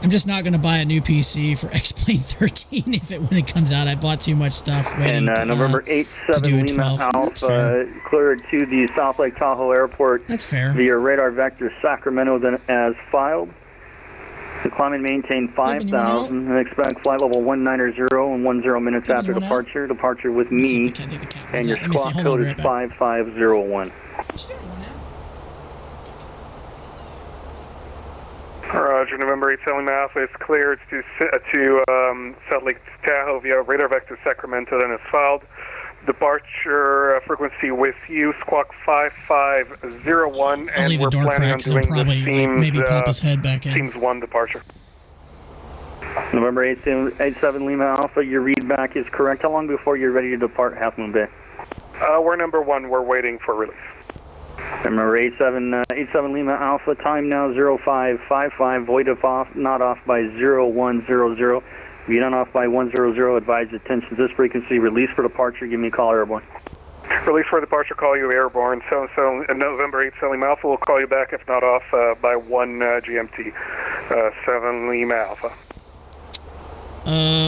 I'm just not going to buy a new PC for X-Plane 13 when it comes out. I bought too much stuff waiting and November 87 Lima Alpha cleared to the South Lake Tahoe Airport. That's fair. Via radar vector Sacramento, then as filed. To climb and maintain 5,000 and expect flight level 190 and 10 minutes after departure. Out? Departure with me, and your squawk code is 5501. Roger, November 8 Lima Alpha is cleared to South Lake Tahoe via radar vector Sacramento, then is filed. Departure frequency with you, squawk 5501, and we're planning on doing the Teams, maybe pop his head back in. Teams 1 departure. November 87 Lima Alpha, your read back is correct. How long before you're ready to depart Half Moon Bay? We're number 1, we're waiting for release. Remember 87 Lima Alpha, time now 0555, void of off, not off by 0100. If you're not off by 100, advise attention to this frequency. Release for departure, give me a call, airborne. Release for departure, call you airborne. So November 8 Lima Alpha will call you back if not off by 1 GMT. 7 Lima Alpha.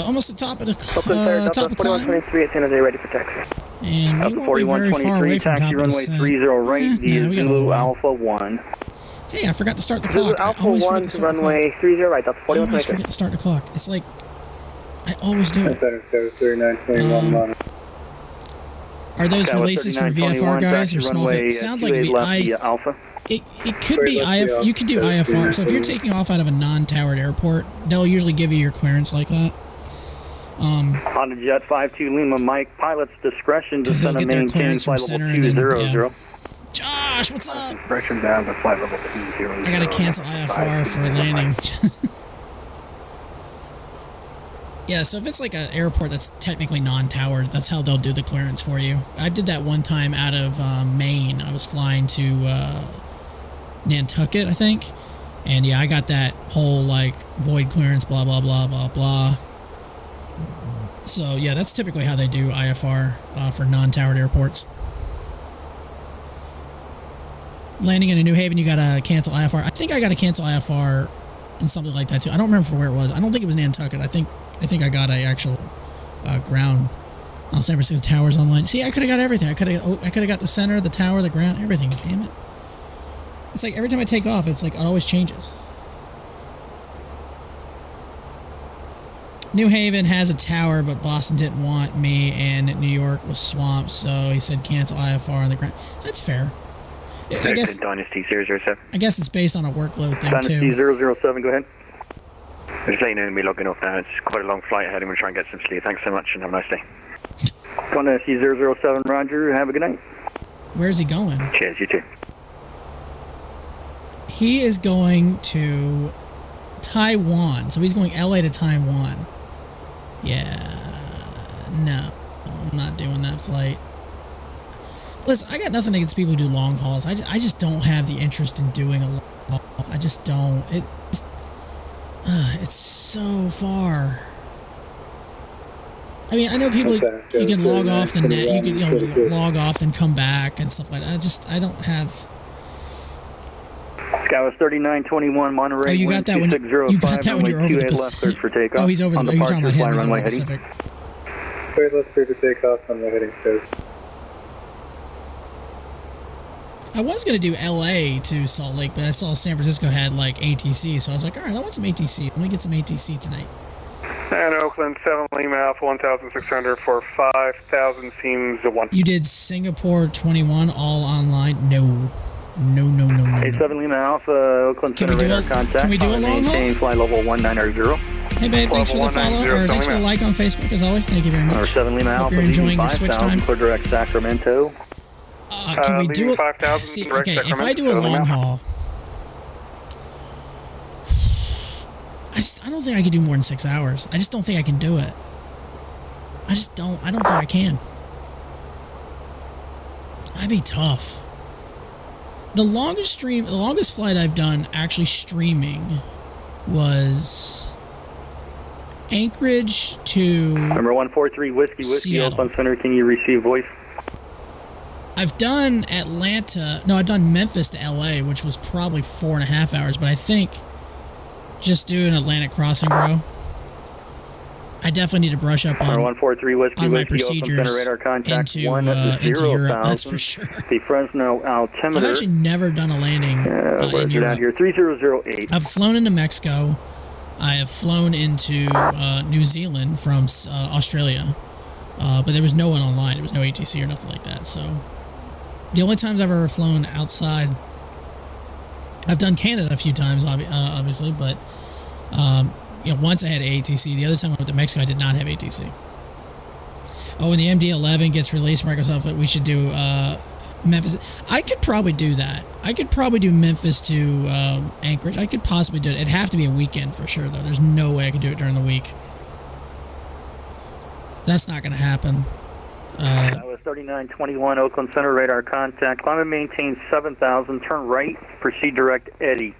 Almost the top of the top of climb. 4123 at San Jose, ready for taxi. And we won't be very far away from top of the runway 30 right, Zulu Alpha 1. Hey, I forgot to start the Zulu clock. I Alpha always 1 forget to to start the clock. runway 30 right, that's I 41 always forget to start the clock. It's like, I always do it. Center 3921 monitor. Are those That was releases for 3921, VFR guys or taxi small runway, Vic? Sounds like 28 left I. via Alpha. It could be IF. You could do IFR. So if you're taking off out of a non-towered airport, they'll usually give you your clearance like that. On the Jet 52 Lima, Mike, pilot's discretion to send a maintain flight level 200. Josh, what's up? Discretion down to flight level 200. I gotta cancel IFR for landing. Yeah, so if it's like an airport that's technically non-towered, that's how they'll do the clearance for you. I did that one time out of Maine. I was flying to Nantucket, I think. And yeah, I got that whole like void clearance, blah, blah, blah, blah, blah. So yeah, that's typically how they do IFR for non-towered airports. Landing in a New Haven, you gotta cancel IFR. I think I gotta cancel IFR and something like that too. I don't remember for where it was. I don't think it was Nantucket. I think I got a actual ground. I'll never see the towers online. See, I could have got everything. I could have got the center, the tower, the ground, everything. Damn it! It's like every time I take off, it's like it always changes. New Haven has a tower, but Boston didn't want me, and New York was swamped, so he said cancel IFR on the ground. That's fair. I guess Dynasty 007. I guess it's based on a workload thing Dynasty too. 007, go ahead. Just letting you know, me logging off now. It's quite a long flight ahead. I'm going to try and get some sleep. Thanks so much, and have a nice day. Dynasty 007, Roger. Have a good night. Where's he going? Cheers, you too. He is going to Taiwan. So he's going LA to Taiwan. Yeah. No. I'm not doing that flight. Listen, I got nothing against people who do long hauls. I just don't have the interest in doing a long haul. I just don't. It's so far. I mean, I know people, you can log off the net, you can log off and come back and stuff like that. I don't have... Sky was 3921, Monterey. Oh, you got that when you're over the Pacific. For takeoff. Oh, he's over the... You're talking about him. He's over the Pacific. Wait, let's clear for takeoff on the heading coast. I was going to do LA to Salt Lake, but I saw San Francisco had like ATC, so I was like, all right, I want some ATC. Let me get some ATC tonight. And Oakland 7 Lima Alpha 1600 for 5,000 seems a 1. You did Singapore 21 all online? No. 87 Lima Alpha, Oakland Center radar contact. Can we do a long haul? Maintain flight level 1990. Hey babe, thanks for the follow, or thanks for the like on Facebook as always. Thank you very much. Or 7 Lima Hope Alpha, you're enjoying your switch time. Clear direct Sacramento. Can we do it? See, okay, if I do a long haul, I don't think I can do more than 6 hours. I just don't think I can do it. I don't think I can. That'd be tough. The longest flight I've done actually streaming was Anchorage to Number 143 Whiskey Seattle. Oakland Center. Can you receive voice? I've done I've done Memphis to LA, which was probably 4.5 hours, but I think just doing Atlantic crossing, bro. I definitely need to brush up on 143 Whiskey my Oakland Center procedures radar contact into Europe, that's for sure. The Fresno altimeter. I've actually never done a landing in Europe. Here 3008. I've flown into Mexico. I have flown into New Zealand from Australia, but there was no one online. There was no ATC or nothing like that. So the only times I've ever flown outside, I've done Canada a few times, obviously, but once I had ATC. The other time I went to Mexico, I did not have ATC. Oh, when the MD-11 gets released, Microsoft, we should do Memphis. I could probably do that. I could probably do Memphis to Anchorage. I could possibly do it. It'd have to be a weekend for sure, though. There's no way I could do it during the week. That's not going to happen. That was 3921 Oakland Center radar contact. Climb and maintain 7,000. Turn right. Proceed direct Eddie.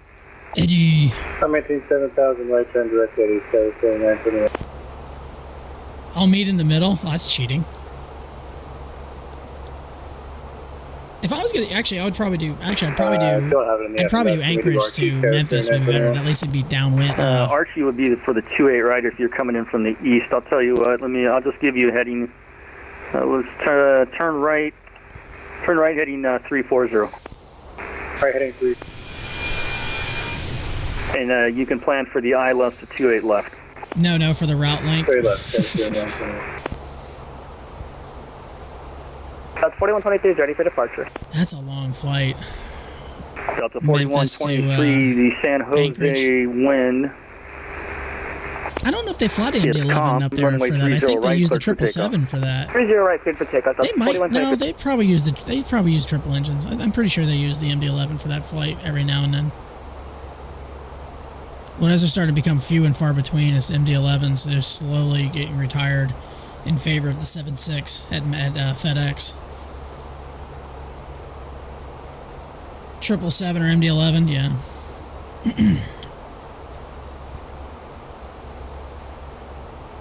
Eddie. I'm maintain 7,000 right turn direct Eddie. So 3921. I'll meet in the middle. Oh, that's cheating. If I was gonna, actually, I'd probably do Anchorage to Memphis, would be better. At least it'd be downwind. Archie would be for the 28 right if you're coming in from the east. I'll tell you what. I'll just give you a heading. Let's turn right. Turn right heading 340. Right heading 3. And you can plan for the I left to 28 left. No, for the route length. 28 left. That's 4123 is ready for departure. That's a long flight. Delta 4123, the San Jose Anchorage. wind. I don't know if they fly the MD-11 up there for that. I think they use the 777 for that. 30 right, cleared for takeoff. They might. No, they probably use triple engines. I'm pretty sure they use the MD-11 for that flight every now and then. Well, as they're starting to become few and far between as MD-11s, they're slowly getting retired in favor of the 7.6 at FedEx. 777 or MD-11, yeah.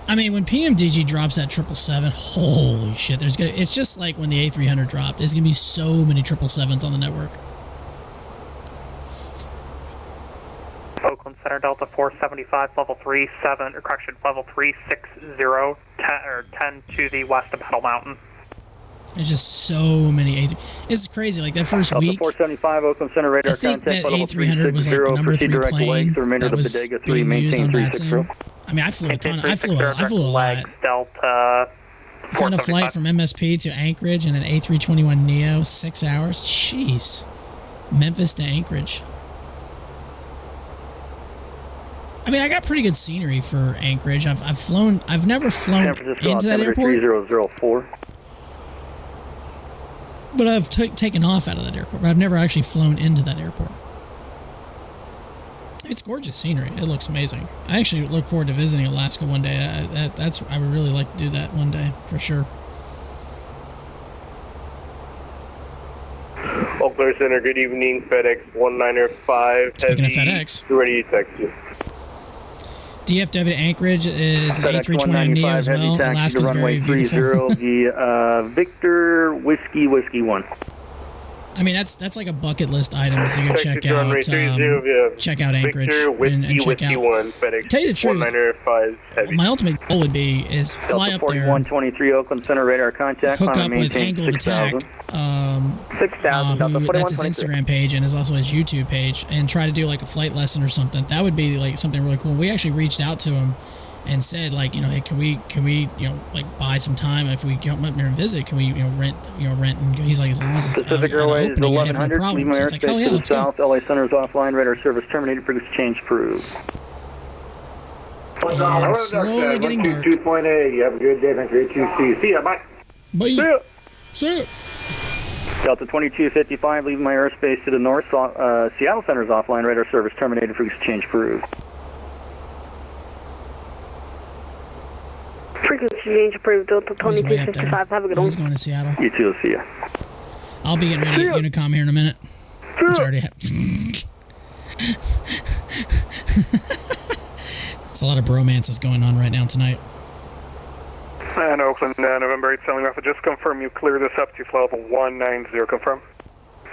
I mean, when PMDG drops that 777, holy shit! It's just like when the A300 dropped. There's gonna be so many 777s on the network. Oakland Center Delta 475, level 37, or correction, level 360, 10 to the west of Petal Mountain. There's just so many A3. It's crazy. Like that first Delta week, 475, Oakland Center radar I think that contact, A300 was like the number 3 direct plane legs, the remainder that of was Bodega 3, being used on maintain 360. vatsim. I mean, I flew a ton. I flew a lot. Delta I found a flight from MSP to Anchorage and an A321 Neo, 6 hours. Jeez. Memphis to Anchorage. I mean, I got pretty good scenery for Anchorage. I've never flown into that airport. 3004. But I've taken off out of that airport. But I've never actually flown into that airport. It's gorgeous scenery. It looks amazing. I actually look forward to visiting Alaska one day. I would really like to do that one day for sure. Oakland Center, good evening. FedEx 195 Speaking Heavy. of FedEx, Ready to text you. DFW to Anchorage is an A320 Neo as well. Alaska's very beautiful. The Victor Whiskey 1. I mean, that's like a bucket list item to go check out. Check out Anchorage and check out. Tell you the truth, my ultimate goal would be is fly up there, 4123 Oakland Center radar contact, hook up with Angle of Attack. 6,000. That's his Instagram page and is also his YouTube page, and try to do like a flight lesson or something. That would be like something really cool. We actually reached out to him and said, like, you know, hey, can we, you know, like buy some time if we come up there and visit? Can we, you know, rent and go? He's like, as long as it's Pacific Airways opening, I have no 1100, problem. leaving So it's like, hell yeah, airspace to the let's go. south. LA Center is offline. Radar service terminated. Frequency change approved. And slowly getting dark. 2.8. You have a good day. Thank you. 2C. See ya. Bye. Bye. See ya. Delta 2255, leaving my airspace to the north. Seattle Center is offline. Radar service terminated. Frequency change approved. Frequency change approved. Delta 2255. Have a good one. He's going to Seattle. You too. See ya. I'll be getting ready to get Unicom here in a minute. It's already happened. There's a lot of bromances going on right now tonight. And Oakland, November 8 Selling Alpha, just confirm you clear this up to flight level 190, confirm.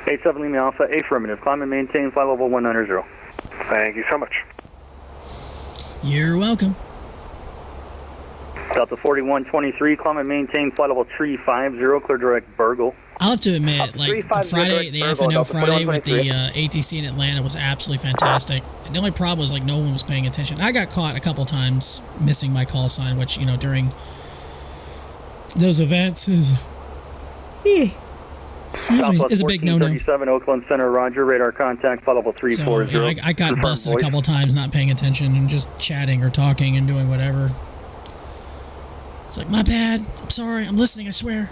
87 Lima Alpha, affirmative. Climb and maintain flight level 190. Thank you so much. You're welcome. Delta 4123, climb and maintain flight level 350, clear direct Burgle. I'll have to admit, like, the Friday, the FNO Friday with the ATC in Atlanta was absolutely fantastic. The only problem was, like, no one was paying attention. I got caught a couple times missing my call sign, which, you know, during those events is... Excuse me, is a big no-no. 37 Oakland Center, Roger, radar contact, flight level 340. So, you know, I got busted a couple times not paying attention and just chatting or talking and doing whatever. It's like, my bad, I'm sorry, I'm listening, I swear.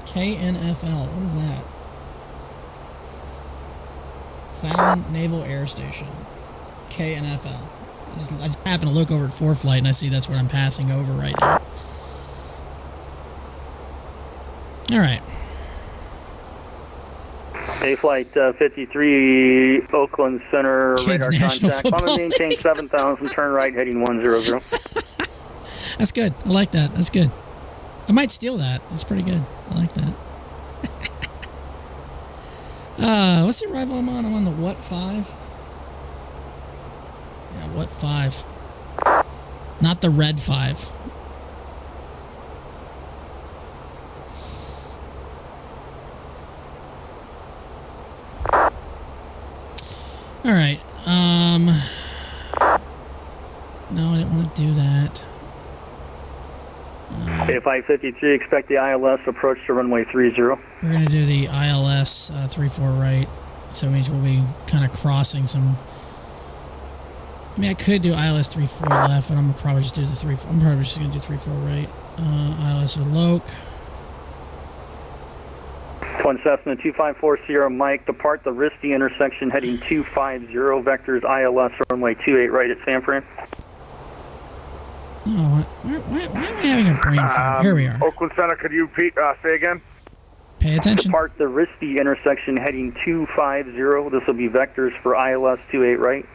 KNFL, what is that? Fallon Naval Air Station. KNFL. I just happen to look over at 4Flight and I see that's what I'm passing over right now. Alright. A Flight 53, Oakland Center, Kids radar National contact. Climb and maintain 7,000, turn right, heading 100. That's good. I like that. That's good. I might steal that. That's pretty good. I like that. What's the arrival I'm on? I'm on the what 5? Yeah, what 5? Not the red 5. No, I didn't want to do that. Flight 53, expect the ILS approach to runway 30. We're going to do the ILS 34 right. So it means we'll be kind of crossing some... I mean, I could do ILS 34 left, but I'm going to probably just do the 34. I'm probably just going to do 34 right. ILS or LOC. Twin Cessna 254 Sierra Mike, depart the Risty intersection heading 250, vectors ILS runway 28 right at San Fran. Oh, why am I having a brain fart? Here we are. Oakland Center, could you say again? Pay attention. Depart the Risty intersection heading 250. This will be vectors for ILS 28 right.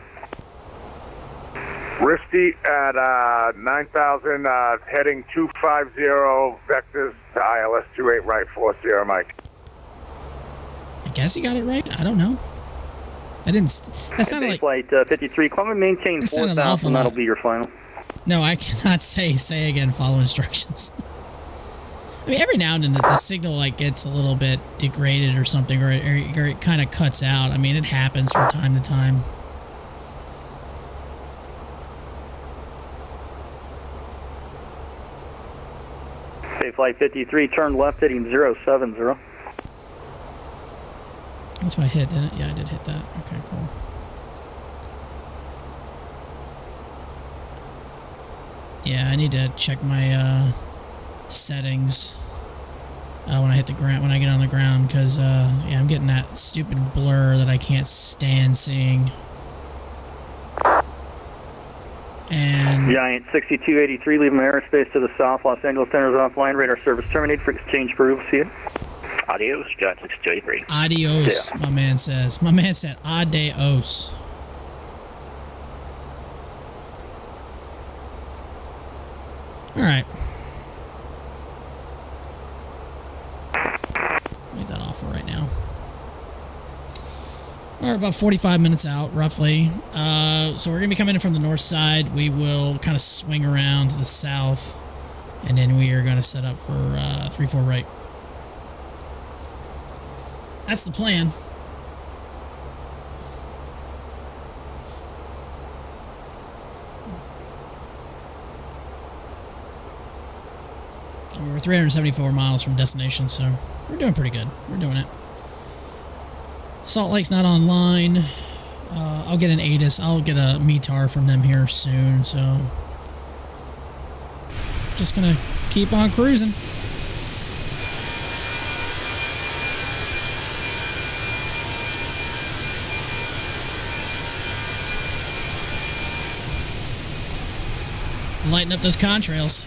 Risty at 9,000, heading 250, vectors to ILS 28 right, 40 Mike. I guess you got it right. I don't know. I didn't. That sounded like Flight 53. Climb and maintain 4,000. That'll be your final. No, I cannot say again. Follow instructions. I mean, every now and then the signal like gets a little bit degraded or something, or it kind of cuts out. I mean, it happens from time to time. Flight 53, turn left heading 070. That's what I hit, didn't it? Yeah, I did hit that. Okay, cool. Yeah, I need to check my settings when I hit the ground, when I get on the ground, because yeah, I'm getting that stupid blur that I can't stand seeing. And Giant 6283, leaving airspace to the south. Los Angeles Center is offline. Radar service terminated for exchange approval. See it. Adios, Giant 6283. Adios, Yeah. my man says. My man said adios. All right. Leave that off for right now. All right, about 45 minutes out, roughly. So we're going to be coming in from the north side. We will kind of swing around to the south, and then we are going to set up for 34 right. That's the plan. We're 374 miles from destination, so we're doing pretty good. We're doing it. Salt Lake's not online. I'll get an ATIS. I'll get a METAR from them here soon, so just gonna keep on cruising. Lighten up those contrails.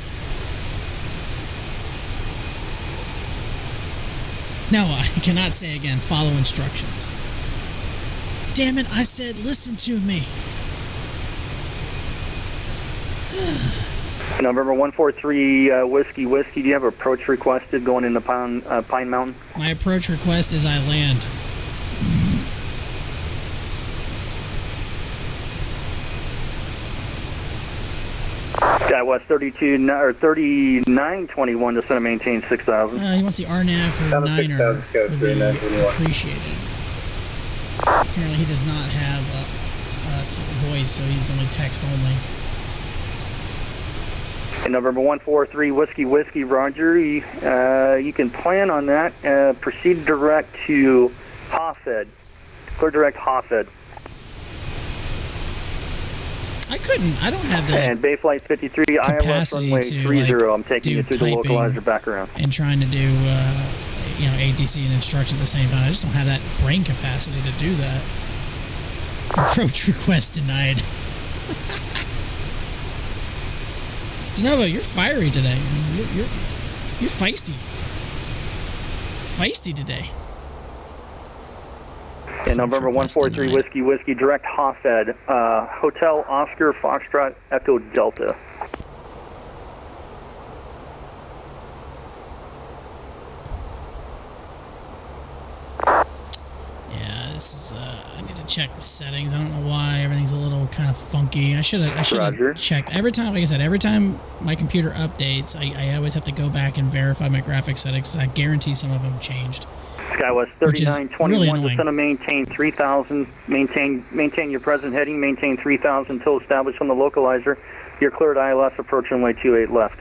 No, I cannot say again. Follow instructions. Damn it, I said listen to me. November 143 Whiskey. Do you have approach requested going into Pine Mountain? My approach request is I land. West 3921 to center maintain 6,000. He wants the RNAV for Niner. Would be appreciated. Apparently he does not have a voice, so he's only text only. And November 143 Whiskey, Roger. You can plan on that. Proceed direct to Hoffed. Clear direct Hoffed. I don't have the and Bay Flight 53 ILS runway 30. I'm taking you through the localizer back around. And trying to do ATC and instruction at the same time. I just don't have that brain capacity to do that. Approach request denied. DeNovo, you're fiery today. You're feisty. Feisty today. And November 143 Whiskey, direct Hoffed, Hotel Oscar Foxtrot Echo Delta. Yeah, this is. I need to check the settings. I don't know why everything's a little kind of funky. I should have checked every time. Like I said, every time my computer updates, I always have to go back and verify my graphics settings. I guarantee some of them changed. SkyWest which is 3921, really annoying. descend and maintain 3000, maintain your present heading, maintain 3000 until established on the localizer. You're cleared ILS, approach runway 28 left.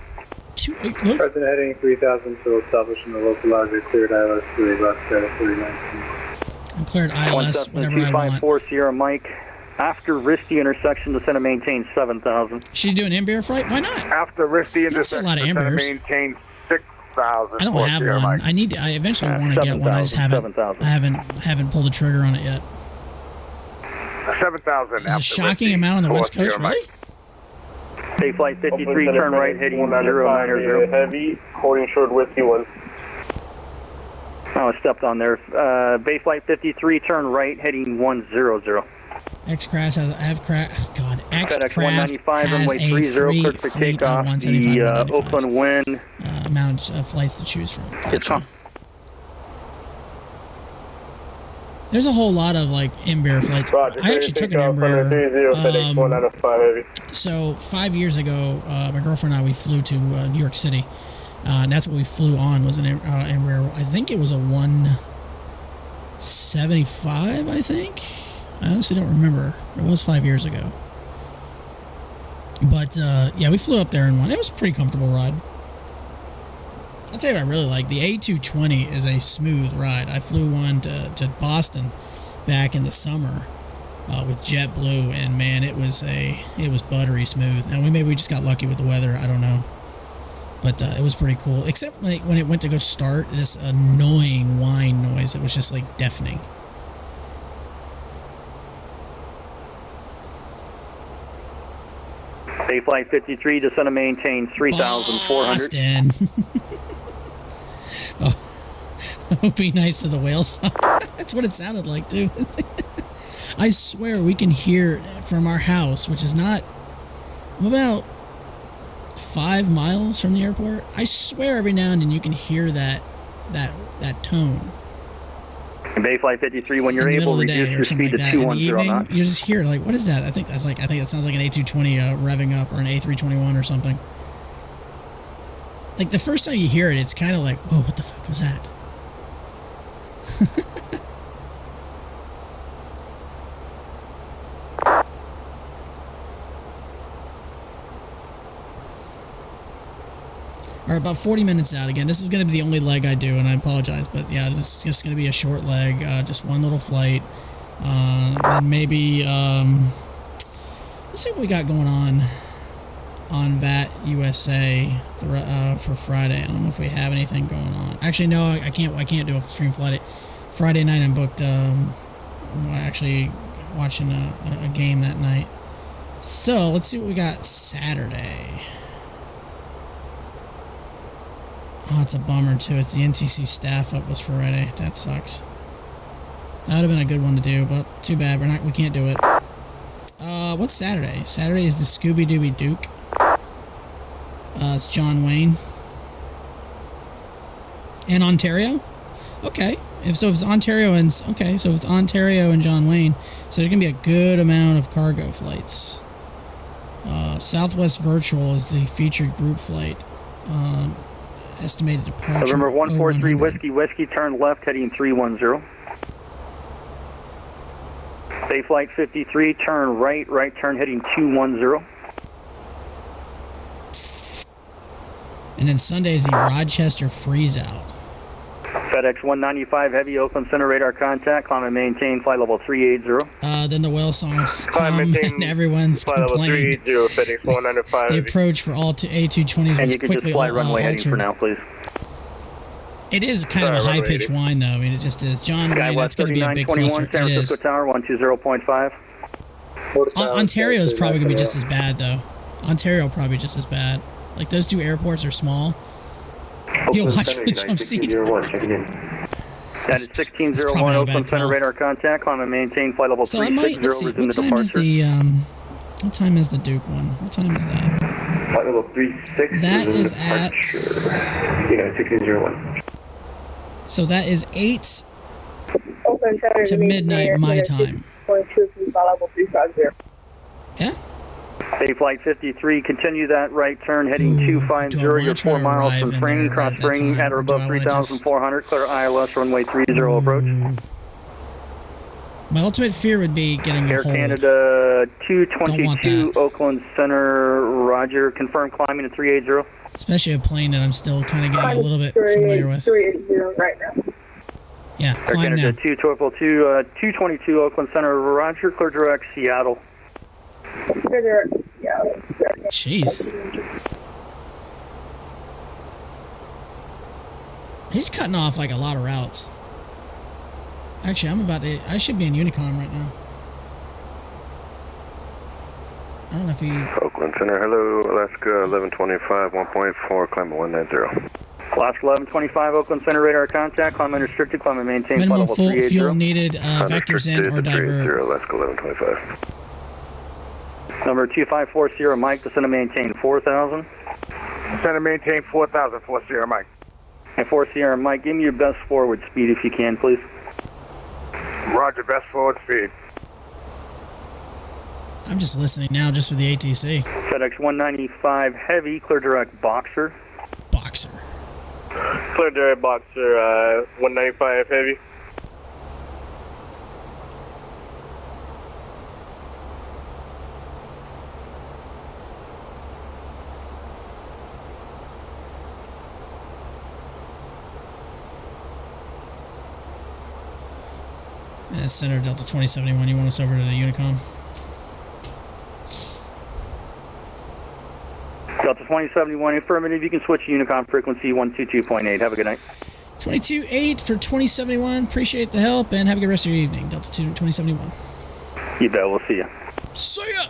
28 left? Present heading 3000 until established on the localizer, cleared ILS 28 left, 3919. I'm cleared ILS, whatever I want. 254 Sierra Mike. After Risty intersection, descend and maintain 7000. Should you do an Embraer flight? Why not? After Risty intersection, a lot of Embraers. Maintain 6000. I don't have one. Mike. I need to. I eventually want to get one. I just haven't. I haven't pulled the trigger on it yet. 7,000. There's a shocking amount on the West Coast, really? Bay Flight 53, turn right, heading 090. Heavy, holding short whiskey 1. Oh, I stepped on there. Bay Flight 53, turn right, heading 100. X-Craft has, God, FedEx X-Craft 195, has runway 30, cleared for takeoff. The Oakland wind. Amount of flights to choose from. Gotcha. There's a whole lot of like Embraer flights. Roger, I actually took an Embraer. So 5 years ago, my girlfriend and I, we flew to New York City. And that's what we flew on, was an Embraer. I think it was a 175, I think. I honestly don't remember. It was 5 years ago. But, yeah, we flew up there in one. It was a pretty comfortable ride. I'll tell you what I really like. The A320 is a smooth ride. I flew one to Boston back in the summer with JetBlue, and man, it was buttery smooth. Now, maybe we just got lucky with the weather. I don't know. But it was pretty cool. Except like, when it went to go start, this annoying whine noise. It was just like deafening. Bay Flight 53, descend and maintain 3,400. Boston. Oh, be nice to the whales. That's what it sounded like, too. I swear we can hear from our house, which is not about 5 miles from the airport. I swear every now and then you can hear that tone. Bay Flight 53, when you're able, reduce your speed to 210 knots. You just hear it like, what is that? I think it sounds like an A220 revving up, or an A321 or something. Like the first time you hear it, it's kind of like, whoa, what the fuck was that? All right, about 40 minutes out again. This is going to be the only leg I do, and I apologize, but yeah, this is just going to be a short leg, just one little flight. And maybe, let's see what we got going on VAT USA for Friday. I don't know if we have anything going on. Actually, no, I can't do a stream flight. Friday night I'm booked, actually watching a game that night. So, let's see what we got Saturday. Oh, it's a bummer, too. It's the NTC staff up was Friday. That sucks. That would have been a good one to do, but too bad. We can't do it. What's Saturday? Saturday is the Scooby-Dooby Duke. It's John Wayne. And Ontario? Okay. So it's Ontario and John Wayne. So there's gonna be a good amount of cargo flights. Southwest Virtual is the featured group flight. Estimated departure. November 143 Whiskey, turn left, heading 310. Bay Flight 53, turn right turn, heading 210. And then Sunday is the Rochester freeze out. FedEx 195 Heavy, Oakland Center, radar contact, climb and maintain, flight level 380. Then the whale songs come and everyone's complained. FedEx 195 The approach for all A220s and was you can quickly just fly runway heading altered. for now, please. It is kind of a high-pitched whine, though. I mean, it just is. John Wayne, that's going to be a big cluster. San Francisco Tower, 120.5. Ontario is probably going to be just as bad, though. Ontario probably just as bad. Like, those two airports are small. You'll watch for the jump seat. That is 1601 Oakland Center, radar contact, climb and maintain, flight level 360, resume the departure. What time is the Duke one? What time is that? Flight level 36. That is at... 1601. So that is 8 to midnight my time. Yeah? A Flight 53, continue that right turn heading 250. You're 4 miles from Spring, cross Spring at or above 3,400. Clear ILS runway 30 approach. My ultimate fear would be getting a Air hold. Canada 222 Oakland Center, roger. Confirm climbing to 380. Especially a plane that I'm still kind of getting a little bit familiar with. 380 right now. Yeah, Air climb Canada now. 222 Oakland Center, roger. Clear direct Seattle. Clear direct Seattle. Jeez. He's cutting off like a lot of routes. Actually, I should be in Unicom right now. I don't know if he... Oakland Center, hello, Alaska 1125, 1.4, climb 190. Alaska 1125, Oakland Center, radar contact, climb restricted, climb and maintain Minimum flight level 380. fuel needed, vectors in or divert. Alaska 1125. Number 2540, Mike, descend and maintain 4,000. Descend and maintain 4,000, 40, Mike. And 40, Mike, give me your best forward speed if you can, please. Roger, best forward speed. I'm just listening now just for the ATC. FedEx 195 Heavy, clear direct Boxer. Boxer. Clear direct Boxer, 195 Heavy. Center Delta 2071, you want us over to the Unicom? Delta 2071, affirmative. You can switch to Unicom frequency 122.8. Have a good night. 22.8 for 2071. Appreciate the help and have a good rest of your evening. Delta 2071. You bet. We'll see ya. See ya!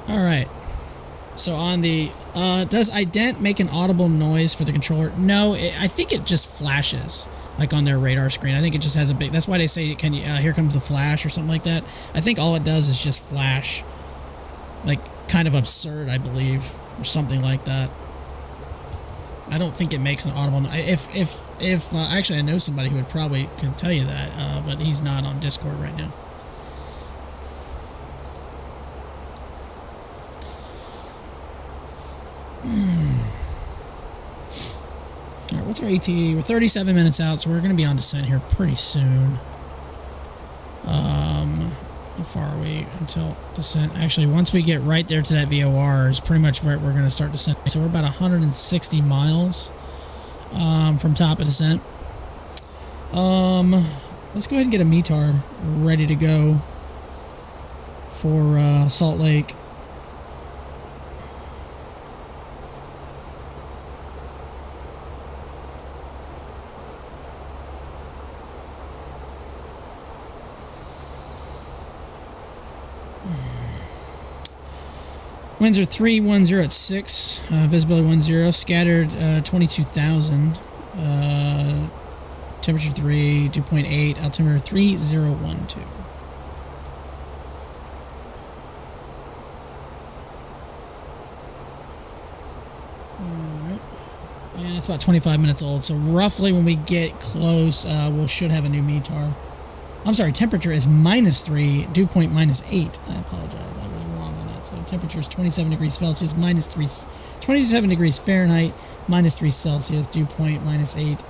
Alright. So on the... does ident make an audible noise for the controller? No, I think it just flashes. Like on their radar screen. I think it just has a big... That's why they say, "Can you, here comes the flash," or something like that. I think all it does is just flash. Like, kind of absurd, I believe. Or something like that. I don't think it makes an audible noise. If actually, I know somebody who would probably can tell you that, but he's not on Discord right now. Alright, what's our ATE? We're 37 minutes out, so we're going to be on descent here pretty soon. How far are we until descent? Actually, once we get right there to that VOR is pretty much where we're going to start descent. So we're about 160 miles from top of descent. Let's go ahead and get a METAR ready to go for Salt Lake. Winds are 310 at 6, visibility 10, scattered 22,000, temperature 3, 2.8, altimeter 3012. Alright, and it's about 25 minutes old, so roughly when we get close, we should have a new METAR. I'm sorry, temperature is -3, dew point -8. I apologize, I was wrong on that. So temperature is 27 degrees Celsius, 27 degrees Fahrenheit, -3 Celsius, dew point -8,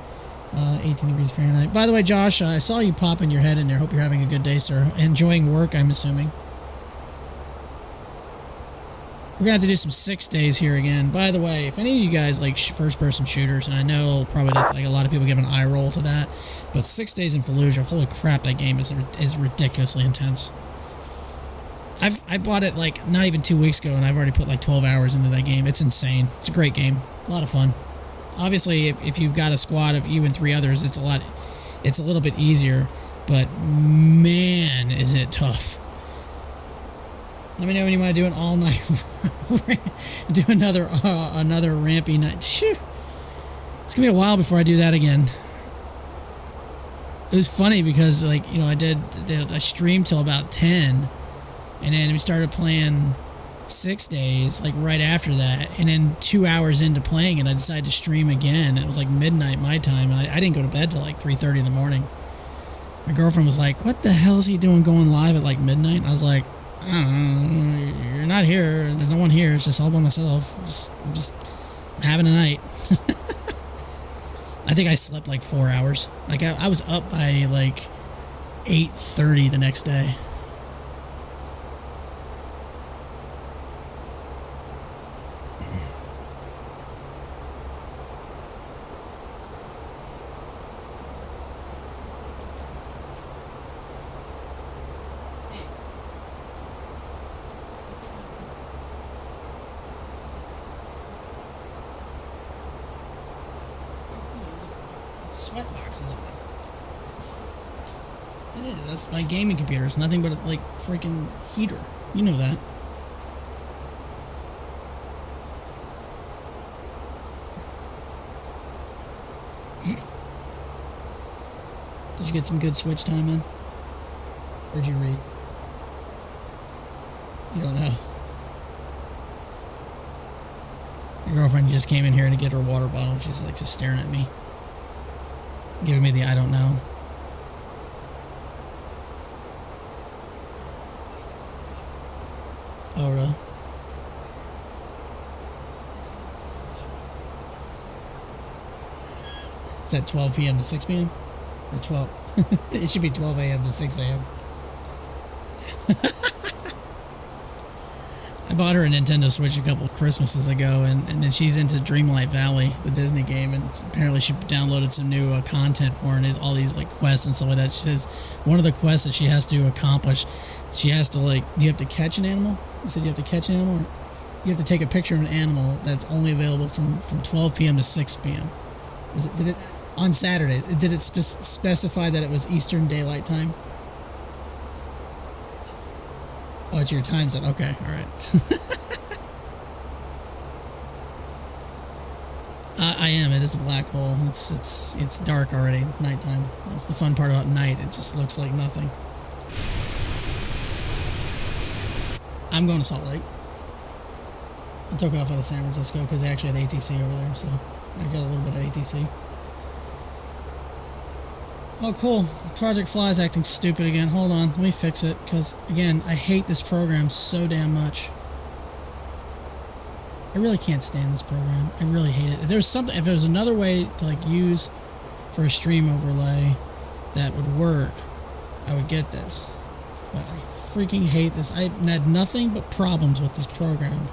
18 degrees Fahrenheit. By the way, Josh, I saw you popping your head in there. Hope you're having a good day, sir. Enjoying work, I'm assuming. We're going to have to do some 6 days here again. By the way, if any of you guys like first-person shooters, and I know probably that's like a lot of people give an eye roll to that, but 6 days in Fallujah, holy crap, that game is ridiculously intense. I bought it like not even 2 weeks ago, and I've already put like 12 hours into that game. It's insane. It's a great game. A lot of fun. Obviously, if you've got a squad of you and 3 others, it's a little bit easier, but man, is it tough. Let me know when you want to do an all-night, do another rampy night. Shoo. It's gonna be a while before I do that again. It was funny because, like, you know, I streamed till about 10, and then we started playing 6 days, like right after that, and then 2 hours into playing it, I decided to stream again. It was like midnight my time, and I didn't go to bed till like 3:30 in the morning. My girlfriend was like, what the hell is he doing going live at like midnight? And I was like, I don't know, you're not here. There's no one here. It's just all by myself. I'm just having a night. I think I slept like 4 hours. Like I was up by like 8:30 the next day. Sweat boxes on. It is. That's my gaming computer. It's nothing but a, like freaking heater. You know that. Did you get some good Switch time in? Where'd you read? You don't know. Your girlfriend just came in here to get her water bottle. She's like just staring at me. Giving me the I don't know. Oh, really? Is that 12 p.m. to 6 p.m.? Or 12? It should be 12 a.m. to 6 a.m. I bought her a Nintendo Switch a couple Christmases ago, and then she's into Dreamlight Valley, the Disney game, and apparently she downloaded some new content for her, and all these like quests and stuff like that. She says one of the quests that she has to accomplish, she has to you have to catch an animal. You said you have to catch an animal? Or you have to take a picture of an animal that's only available from 12 p.m. to 6 p.m. Did it on Saturday? Did it specify that it was Eastern Daylight Time? Oh, it's your time zone. Okay, all right. I am. It is a black hole. It's dark already. It's nighttime. That's the fun part about night. It just looks like nothing. I'm going to Salt Lake. I took off out of San Francisco because they actually had ATC over there, so I got a little bit of ATC. Oh, cool. Project Fly's acting stupid again. Hold on. Let me fix it, because, again, I hate this program so damn much. I really can't stand this program. I really hate it. If there was another way to, like, use for a stream overlay that would work, I would get this. But I freaking hate this. I've had nothing but problems with this program.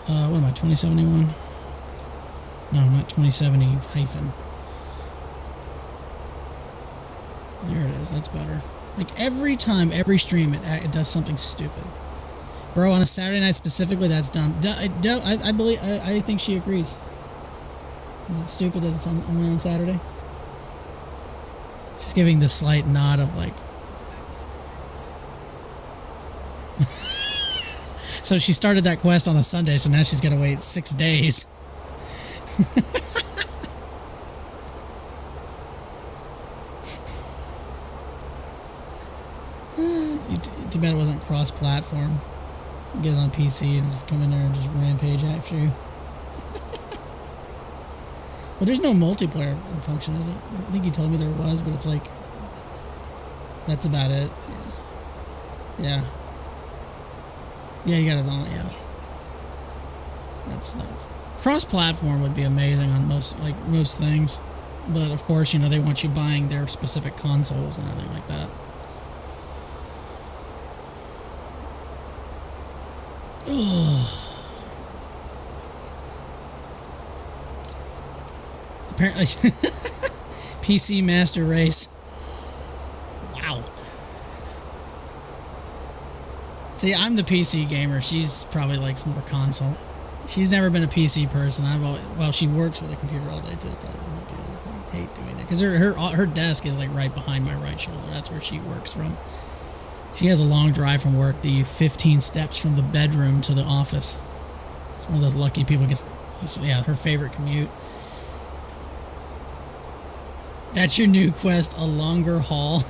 What am I, 2071? No, not 2070 hyphen. There it is. That's better. Like every time, every stream, it does something stupid. Bro, on a Saturday night specifically, that's dumb. I believe. I think she agrees. Is it stupid that it's only on Saturday? She's giving the slight nod of like. So she started that quest on a Sunday, so now she's got to wait 6 days. Too bad it wasn't cross-platform. Get it on PC and just come in there and just rampage after you. Well, there's no multiplayer function, is it? I think you told me there was, but it's like... That's about it. Yeah. Yeah, you got it on, yeah. That's cross-platform would be amazing on most things. But, of course, you know, they want you buying their specific consoles and everything like that. Apparently, PC Master Race. Wow. See, I'm the PC gamer. She's probably likes more console. She's never been a PC person. Well, she works with a computer all day too. I hate doing that because her desk is like right behind my right shoulder. That's where she works from. She has a long drive from work, the 15 steps from the bedroom to the office. It's one of those lucky people gets, yeah, her favorite commute. That's your new quest, a longer haul.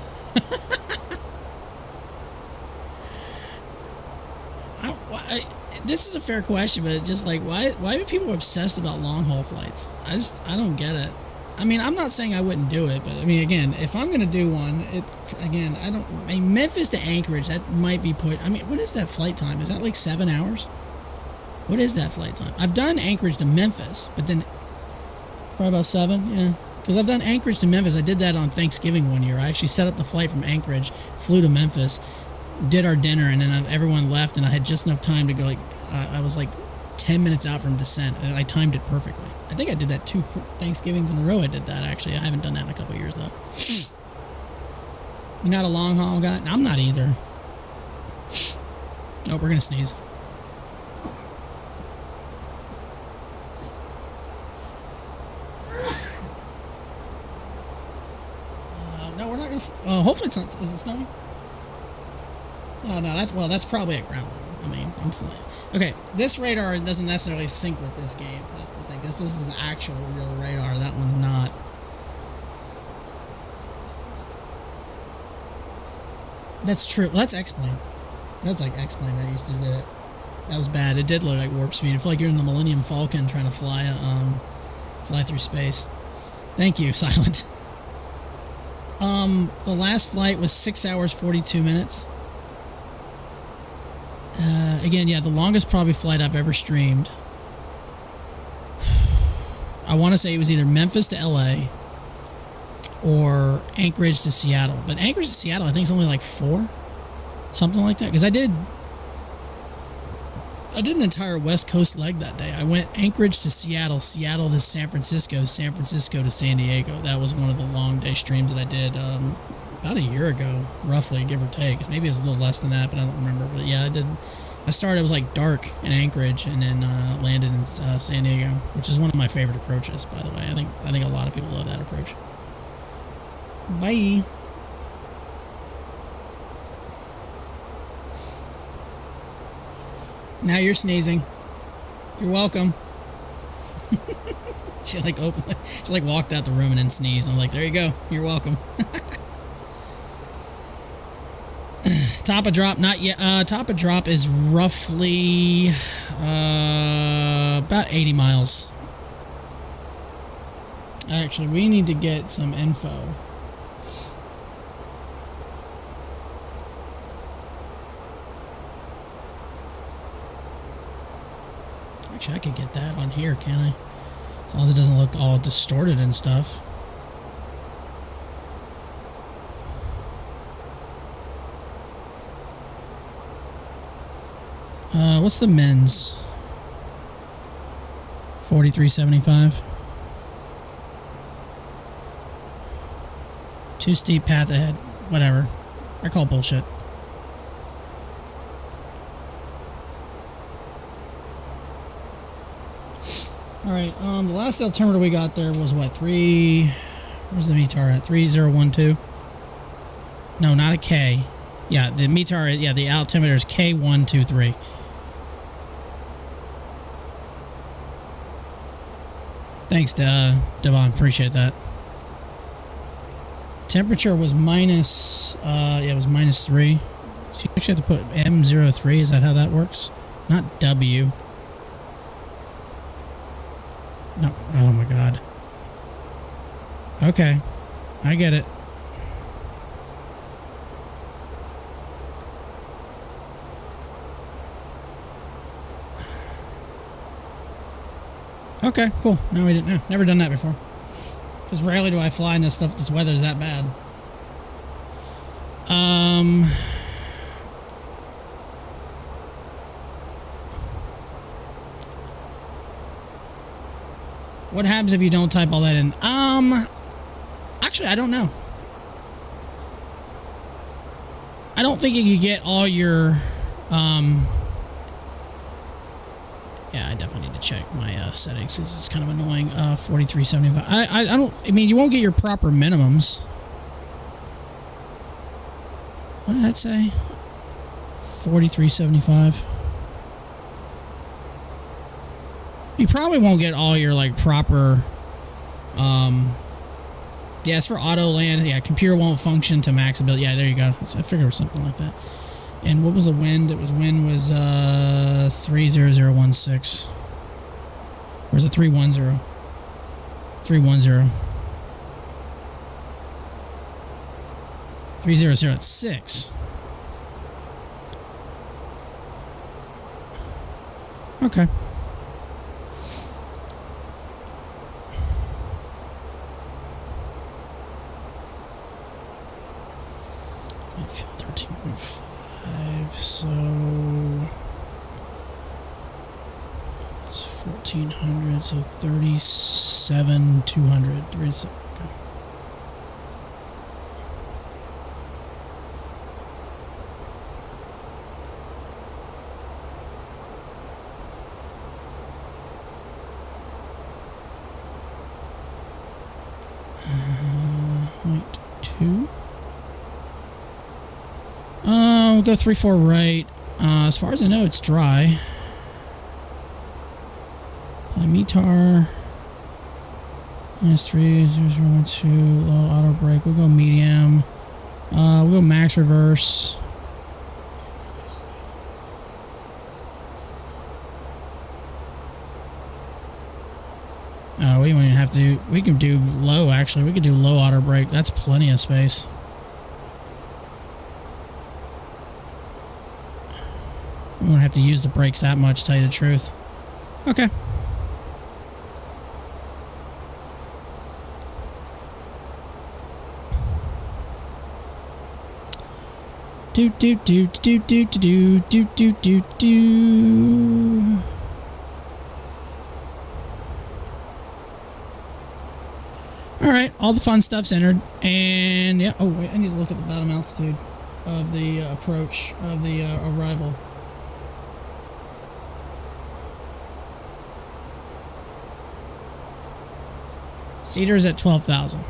This is a fair question, but just like, why are people obsessed about long haul flights? I don't get it. I mean, I'm not saying I wouldn't do it, but I mean, again, if I'm gonna do one, Memphis to Anchorage, that might be I mean, what is that flight time? Is that like 7 hours? What is that flight time? I've done Anchorage to Memphis, but then probably about 7, yeah. Because I've done Anchorage to Memphis. I did that on Thanksgiving one year. I actually set up the flight from Anchorage, flew to Memphis, did our dinner, and then everyone left, and I had just enough time to go, like, I was like 10 minutes out from descent, and I timed it perfectly. I think I did that 2 Thanksgivings in a row. I did that, actually. I haven't done that in a couple of years, though. You're not a long haul guy? I'm not either. Oh, we're going to sneeze. No, we're not going to... hopefully it's not... Is it snowing? Oh, no, that's probably at ground level. I mean, I'm flying. Okay, this radar doesn't necessarily sync with this game. That's the thing. This is an actual real radar. That one's not. That's true. Let's X-Plane. That's like X-Plane that used to do it. That was bad. It did look like warp speed. It felt like you're in the Millennium Falcon trying to fly through space. Thank you, Silent. The last flight was 6 hours 42 minutes. Again, yeah, the longest probably flight I've ever streamed. I want to say it was either Memphis to LA or Anchorage to Seattle. But Anchorage to Seattle, I think, is only like 4, something like that. Because I did an entire West Coast leg that day. I went Anchorage to Seattle, Seattle to San Francisco, San Francisco to San Diego. That was one of the long day streams that I did about a year ago, roughly, give or take. Maybe it was a little less than that, but I don't remember. But yeah, I did. I started, it was like dark in Anchorage, and then landed in San Diego, which is one of my favorite approaches, by the way. I think a lot of people love that approach. Bye. Now you're sneezing. You're welcome. She walked out the room and then sneezed. I'm like, there you go. You're welcome. Top of drop, not yet. Top of drop is roughly about 80 miles. Actually, we need to get some info. Actually, I could get that on here, can't I? As long as it doesn't look all distorted and stuff. What's the men's? 4375. Too steep path ahead. Whatever. I call bullshit. Alright, the last altimeter we got there was what? Where's the METAR at? 3012? No, not a K. Yeah, the METAR, yeah, the altimeter is K123. Thanks, Devon. Appreciate that. Temperature was minus, it was -3. So you actually have to put M03. Is that how that works? Not W. No. Oh my god. Okay. I get it. Okay, cool. No, we didn't. No, never done that before. Because rarely do I fly in this stuff. This weather's that bad. What happens if you don't type all that in? Actually, I don't know. I don't think you get all your, yeah, I definitely need to check my settings. This is kind of annoying. 4375. I mean, you won't get your proper minimums. What did that say? 4375. You probably won't get all your, like, proper, yeah, it's for auto land. Yeah, computer won't function to max ability. Yeah, there you go. I figured it was something like that. And what was the wind? Wind was 30016. Or is it 310? 310. 300 at 6. Okay. Fuel 13.5, so it's 1400, so 37,200. Okay. Point 2. We'll go 3-4 right. As far as I know, it's dry. Apply METAR. -30012. Low auto brake. We'll go medium. We'll go max reverse. We don't even have to do. We can do low. Actually, we can do low auto brake. That's plenty of space. We won't have to use the brakes that much, to tell you the truth. Okay. Do do do do do do do do do do. All right, all the fun stuff's entered, and yeah. Oh wait, I need to look at the bottom altitude of the approach of the arrival. Cedar's at 12,000.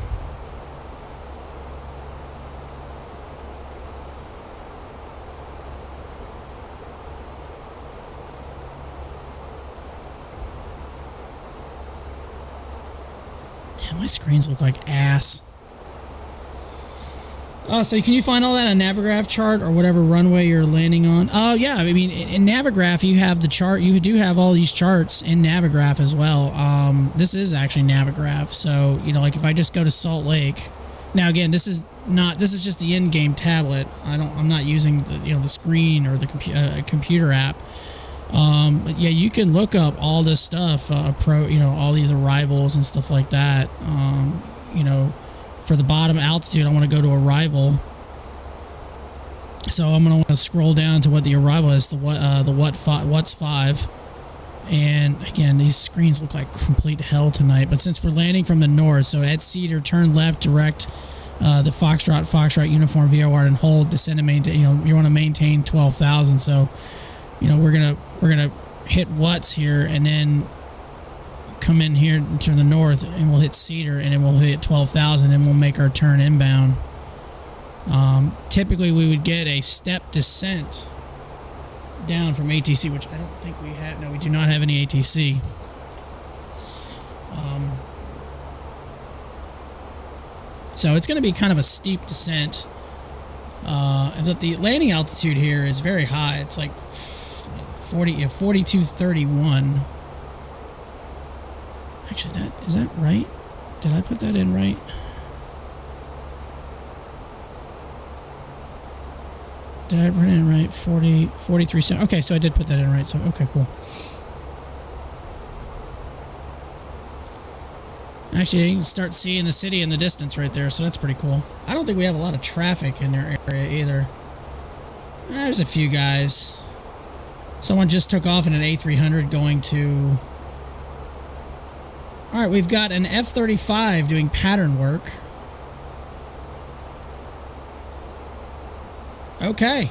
Yeah, my screens look like ass. So can you find all that on Navigraph chart or whatever runway you're landing on? Oh, yeah. I mean, in Navigraph, you have the chart. You do have all these charts in Navigraph as well. This is actually Navigraph. So, you know, like if I just go to Salt Lake. Now, again, this is just the in-game tablet. I'm not using the screen or the computer app. But yeah, you can look up all this stuff, all these arrivals and stuff like that. For the bottom altitude, I want to go to arrival. So I'm going to want to scroll down to what the arrival is, what's 5. And again, these screens look like complete hell tonight. But since we're landing from the north, so at Cedar, turn left, direct the Foxtrot uniform VOR and hold, descend and maintain. You want to maintain 12,000. So, we're gonna hit Watts here and then come in here to the north, and we'll hit Cedar, and then we'll hit 12,000, and we'll make our turn inbound. Typically, we would get a step descent down from ATC, which I don't think we have. No, we do not have any ATC. So it's going to be kind of a steep descent. But the landing altitude here is very high. It's like 4231. Actually, is that right? Did I put that in right? Did I put it in right? 43 cents. Okay, so I did put that in right. So, okay, cool. Actually, you can start seeing the city in the distance right there, so that's pretty cool. I don't think we have a lot of traffic in their area either. There's a few guys. Someone just took off in an A300 going to... Alright, we've got an F-35 doing pattern work. Okay.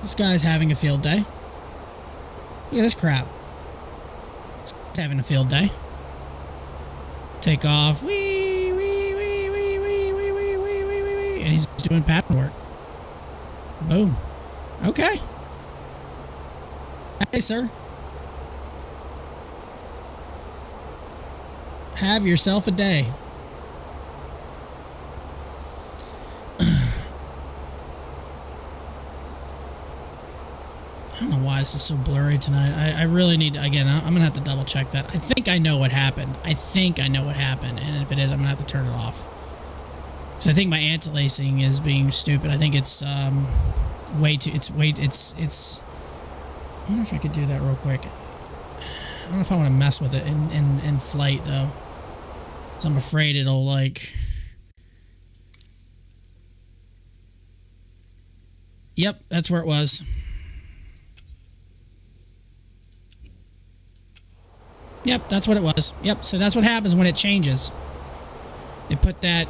This guy's having a field day. Look at this crap. This guy's having a field day. Take off. Wee, wee, wee, wee, wee, wee, wee, wee, wee, wee. And he's doing pattern work. Boom. Okay. Hey, sir. Have yourself a day. I don't know why this is so blurry tonight. I really need to, again, I'm going to have to double check that. I think I know what happened. And if it is, I'm going to have to turn it off. So I think my anti-lacing is being stupid. I think it's way too. It's. I wonder if I could do that real quick. I don't know if I want to mess with it in flight though. So I'm afraid it'll like. Yep, that's where it was. Yep, that's what it was. Yep, so that's what happens when it changes. They put that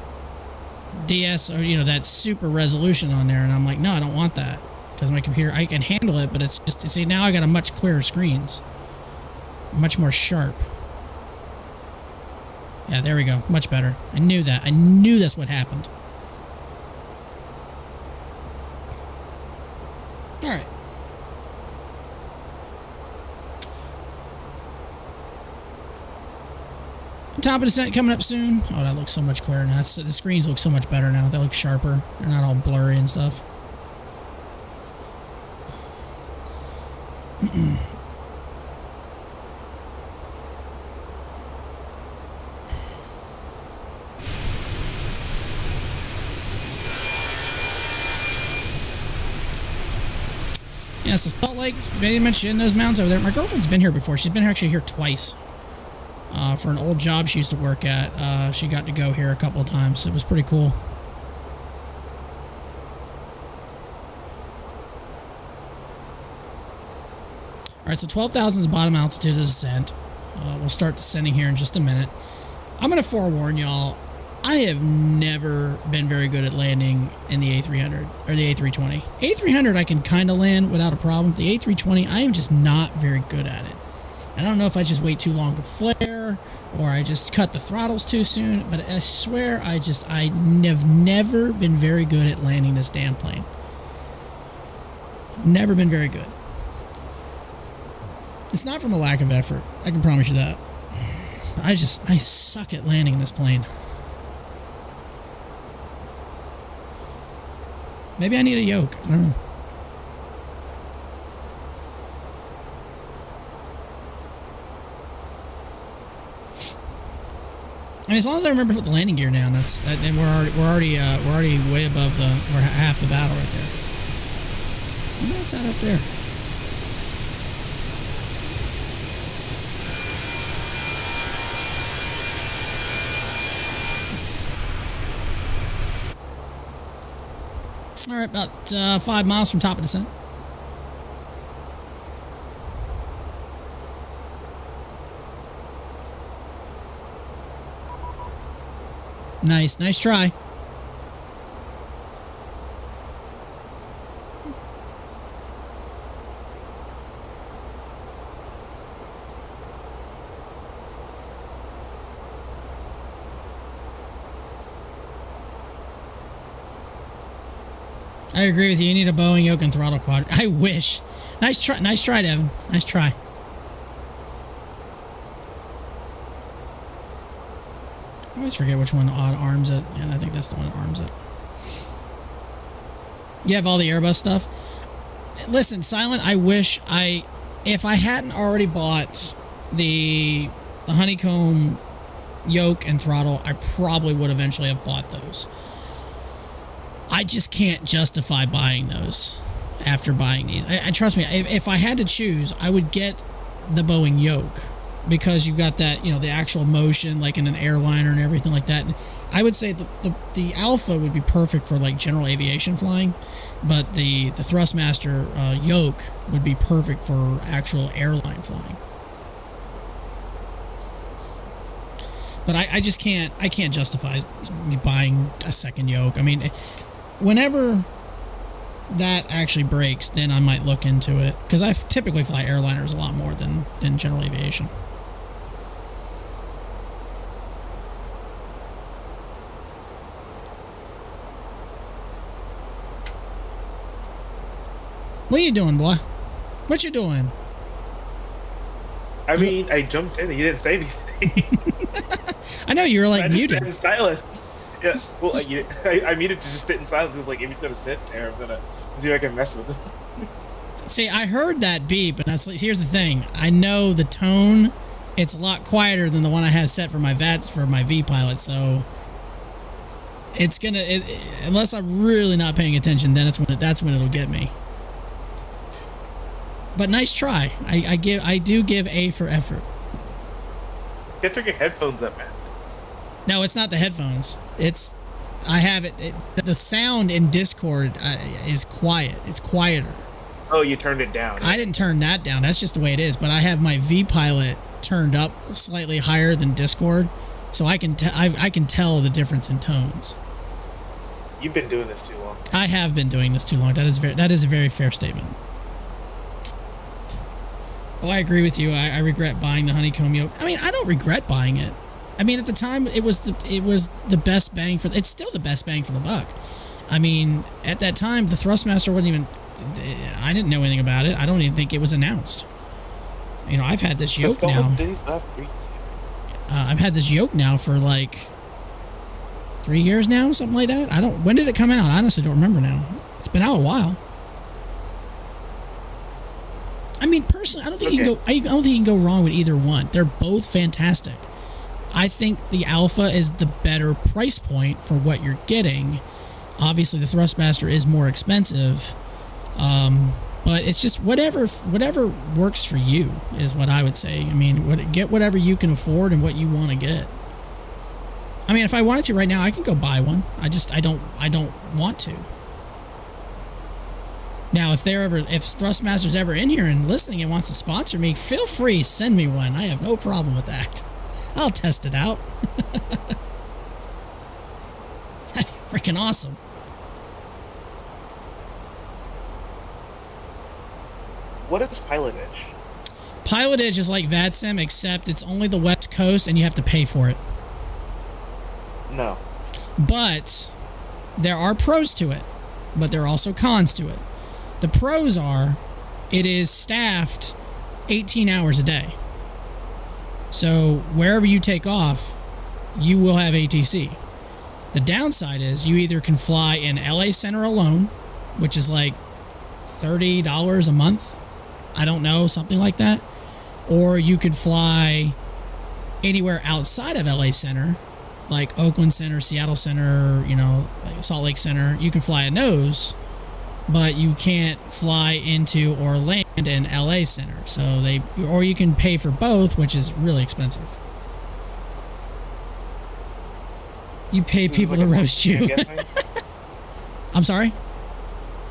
DS or that super resolution on there, and I'm like, no, I don't want that because my computer, I can handle it, but it's just, you see, now I got a much clearer screens, much more sharp. Yeah, there we go, much better. I knew that. I knew that's what happened. All right. Top of descent coming up soon. Oh, that looks so much clearer now. The screens look so much better now. They look sharper. They're not all blurry and stuff. Yeah, so Salt Lake, they mentioned those mountains over there. My girlfriend's been here before. She's been actually here twice. For an old job she used to work at. She got to go here a couple of times. It was pretty cool. Alright, so 12,000 is the bottom altitude of the descent. We'll start descending here in just a minute. I'm going to forewarn y'all, I have never been very good at landing in the A300, or the A320. A300 I can kind of land without a problem. The A320, I am just not very good at it. I don't know if I just wait too long to flare, or I just cut the throttles too soon, but I swear I have never been very good at landing this damn plane. Never been very good. It's not from a lack of effort, I can promise you that. I suck at landing this plane. Maybe I need a yoke, I don't know. I mean, as long as I remember to put the landing gear down, and we're already way above we're half the battle right there. I wonder what's that up there. All right, about 5 miles from top of descent. Nice try. I agree with you. You need a Boeing yoke and throttle quad. I wish. Nice try, Devin. Nice try. I always forget which one arms it. Yeah, I think that's the one that arms it. You have all the Airbus stuff? Listen, Silent, I wish if I hadn't already bought the honeycomb yoke and throttle, I probably would eventually have bought those. I just can't justify buying those after buying these. I trust me, if I had to choose, I would get the Boeing yoke. Because you've got that, the actual motion, like in an airliner and everything like that. And I would say the Alpha would be perfect for like general aviation flying, but the Thrustmaster yoke would be perfect for actual airline flying. But I just can't justify me buying a second yoke. I mean, whenever that actually breaks, then I might look into it, because I typically fly airliners a lot more than general aviation. What you doing, boy? What you doing? I mean, I jumped in and you didn't say anything. I know, you were like muted. I just sat in silence. Yeah, well, I muted to just sit in silence. It was like, if he's gonna sit there, I'm gonna see if I can mess with him. See, I heard that beep, and here's the thing. I know the tone. It's a lot quieter than the one I have set for my VATS for my V-Pilot, so it's gonna unless I'm really not paying attention, then that's when it'll get me. But nice try. I do give A for effort. Get your headphones up, man. No, it's not the headphones. I have it. The sound in Discord is quiet. It's quieter. Oh, you turned it down. I didn't turn that down. That's just the way it is. But I have my vPilot turned up slightly higher than Discord, so I can tell the difference in tones. You've been doing this too long. I have been doing this too long. That is a very fair statement. Oh, I agree with you. I regret buying the honeycomb yoke. I mean, I don't regret buying it. I mean, at the time, it was the best bang for. It's still the best bang for the buck. I mean, at that time, the Thrustmaster wasn't even. I didn't know anything about it. I don't even think it was announced. You know, I've had this yoke now. I've had this yoke now for like 3 years now, something like that. When did it come out? I honestly don't remember now. It's been out a while. I mean, personally, I don't think you can go wrong with either one. They're both fantastic. I think the Alpha is the better price point for what you're getting. Obviously, the Thrustmaster is more expensive, but it's just whatever works for you is what I would say. I mean, get whatever you can afford and what you want to get. I mean, if I wanted to right now, I can go buy one. I don't want to. Now, if Thrustmaster's ever in here and listening and wants to sponsor me, feel free, send me one. I have no problem with that. I'll test it out. That'd be freaking awesome. What is pilotage? Pilotage is like VATSIM, except it's only the West Coast and you have to pay for it. No. But there are pros to it, but there are also cons to it. The pros are it is staffed 18 hours a day. So wherever you take off, you will have ATC. The downside is you either can fly in LA Center alone, which is like $30 a month. I don't know, something like that. Or you could fly anywhere outside of LA Center, like Oakland Center, Seattle Center, like Salt Lake Center. You can fly in those, but you can't fly into or land in LA Center. Or you can pay for both, which is really expensive. You pay people to roast you. I'm sorry?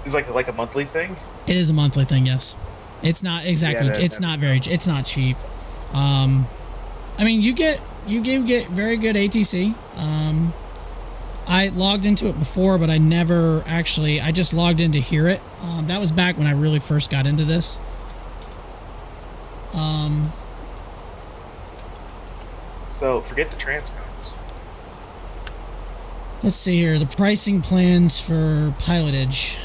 It's like a monthly thing? It is a monthly thing, yes. It's not exactly. Yeah, it's not cheap. I mean, you get very good ATC. I logged into it before, but I never actually. I just logged in to hear it. That was back when I really first got into this. So forget the transcoms. Let's see here. The pricing plans for pilotage.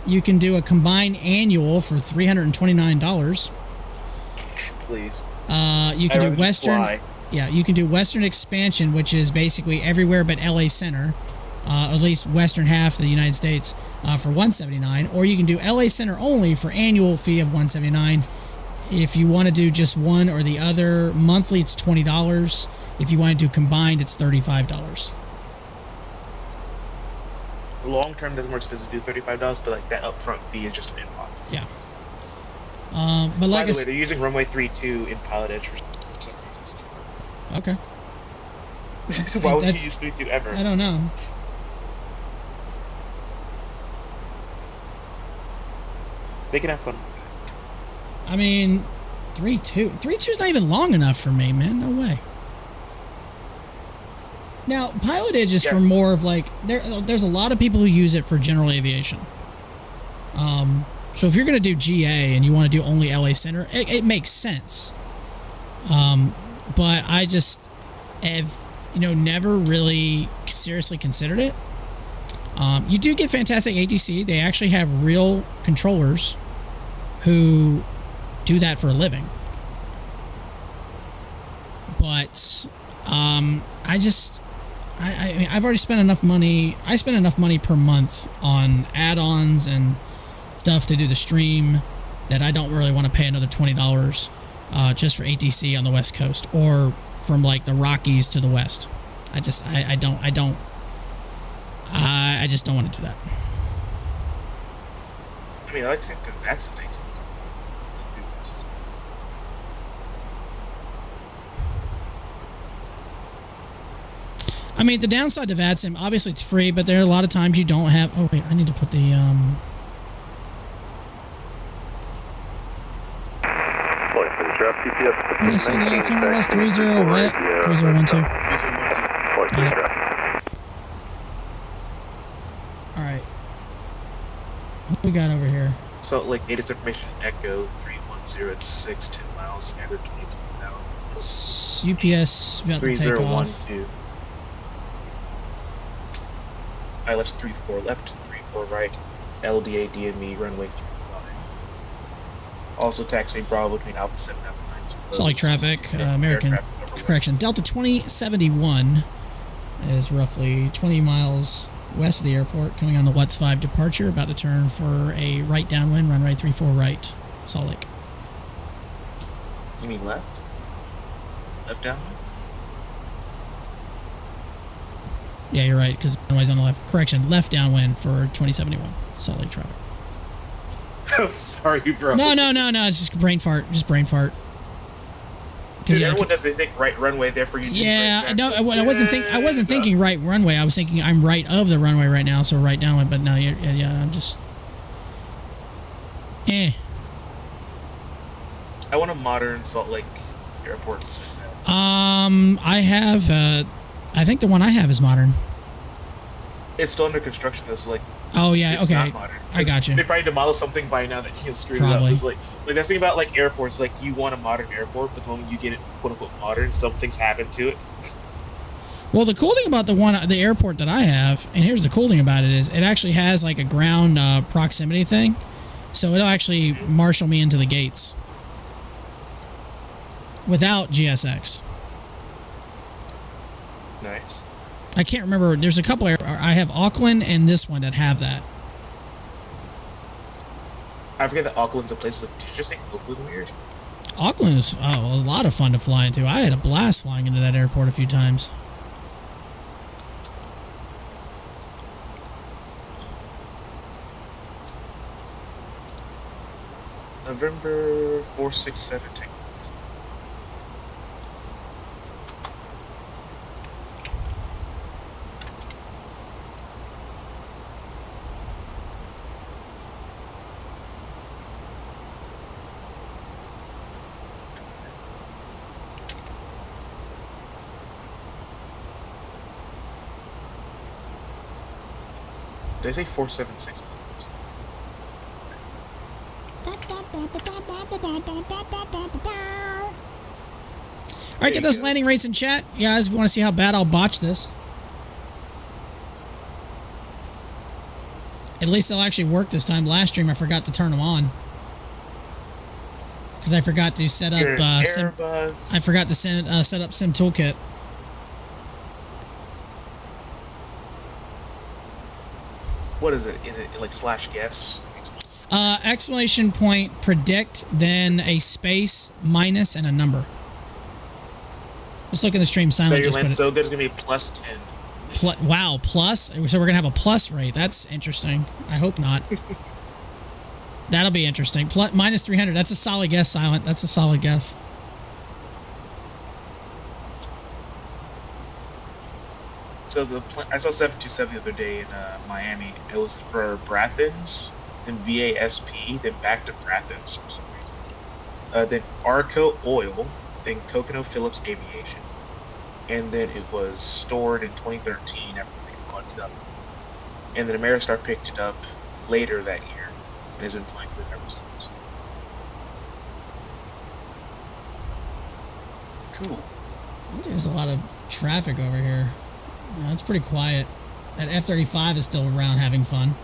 You can do a combined annual for $329. Please. You can do Western. Fly. Yeah, you can do Western Expansion, which is basically everywhere but LA Center, at least western half of the United States, for $179. Or you can do LA Center only for annual fee of $179. If you want to do just one or the other, monthly it's $20. If you want to do combined, it's $35. Long term doesn't work expensive to do $35, but like that upfront fee is just an inbox. Yeah. But like by the way, they're using runway 32 in pilotage for some reason. Okay. Why would you use 32 ever? I don't know. They can have fun with it. I mean, 32 is not even long enough for me, man. No way. Now, pilotage is for more of like there's a lot of people who use it for general aviation. So if you're going to do GA and you want to do only LA Center, it makes sense. But I just have, never really seriously considered it. You do get fantastic ATC. They actually have real controllers who do that for a living. But I mean, I've already spent enough money. I spend enough money per month on add-ons and stuff to do the stream that I don't really want to pay another $20 just for ATC on the West Coast or from like the Rockies to the West. I just don't want to do that. I mean, I like saying that's the thing. I mean, the downside to VATSIM, obviously it's free, but there are a lot of times you don't have... Oh, wait, I need to put the... What did I say the altimeter was? 30 what? 3012. Got it. Alright. What we got over here? Salt Lake latest information, Echo 310 at 6, 10 miles, standard 22 an hour. UPS about to take off. 3012. ILS 34 left, 34 right, LDA DME runway 35. Also taxiway Bravo between Alpha 7 and Alpha 9. Salt Lake traffic, American, correction, Delta 2071 is roughly 20 miles west of the airport, coming on the Lutz 5 departure, about to turn for a right downwind, runway 34 right, Salt Lake. You mean left? Left downwind? Yeah, you're right, because runway's on the left. Correction, left downwind for 2071, Salt Lake traffic. I'm sorry, bro. No, it's just brain fart. Just brain fart. Dude, everyone does. They think right runway there for you. Yeah, no, I wasn't thinking right runway. I was thinking I'm right of the runway right now, so right downwind. But no, yeah, I'm just. I want a modern Salt Lake airport. I have. I think the one I have is modern. It's still under construction. That's like. Oh yeah, okay. Not modern. I got you. They probably demolish something by now that you screwed Probably. it up. Like that's the thing about like airports. Like you want a modern airport, but the moment you get it quote unquote modern, something's happened to it. Well, the cool thing about the airport that I have, and here's the cool thing about it is it actually has like a ground proximity thing, so it'll actually marshal me into the gates without GSX. Nice. I can't remember. There's a couple. I have Auckland and this one that have that. I forget that Auckland's a place. Did you just say Oakland weird? Auckland is a lot of fun to fly into. I had a blast flying into that airport a few times. November 467. Did I say 476? Alright, get those landing rates in chat. You guys, if you want to see how bad I'll botch this. At least they'll actually work this time. Last stream, I forgot to turn them on. Because I forgot to set up I forgot to set up Sim Toolkit. What is it? Is it like slash guess? Exclamation point, predict, then a space, minus, and a number. Just look at the stream silent. So your so good is going to be plus 10. Wow, plus? So we're going to have a plus rate. That's interesting. I hope not. That'll be interesting. Minus 300. That's a solid guess, Silent. That's a solid guess. So I saw 727 the other day in Miami. It was for Brathens, then VASP, then back to Brathens for some reason. Then Arco Oil, then CocoNoPhillips Aviation. And then it was stored in 2013 after they bought 2000. And then Ameristar picked it up later that year and has been flying with it ever since. Cool. There's a lot of traffic over here. It's pretty quiet. That F-35 is still around having fun.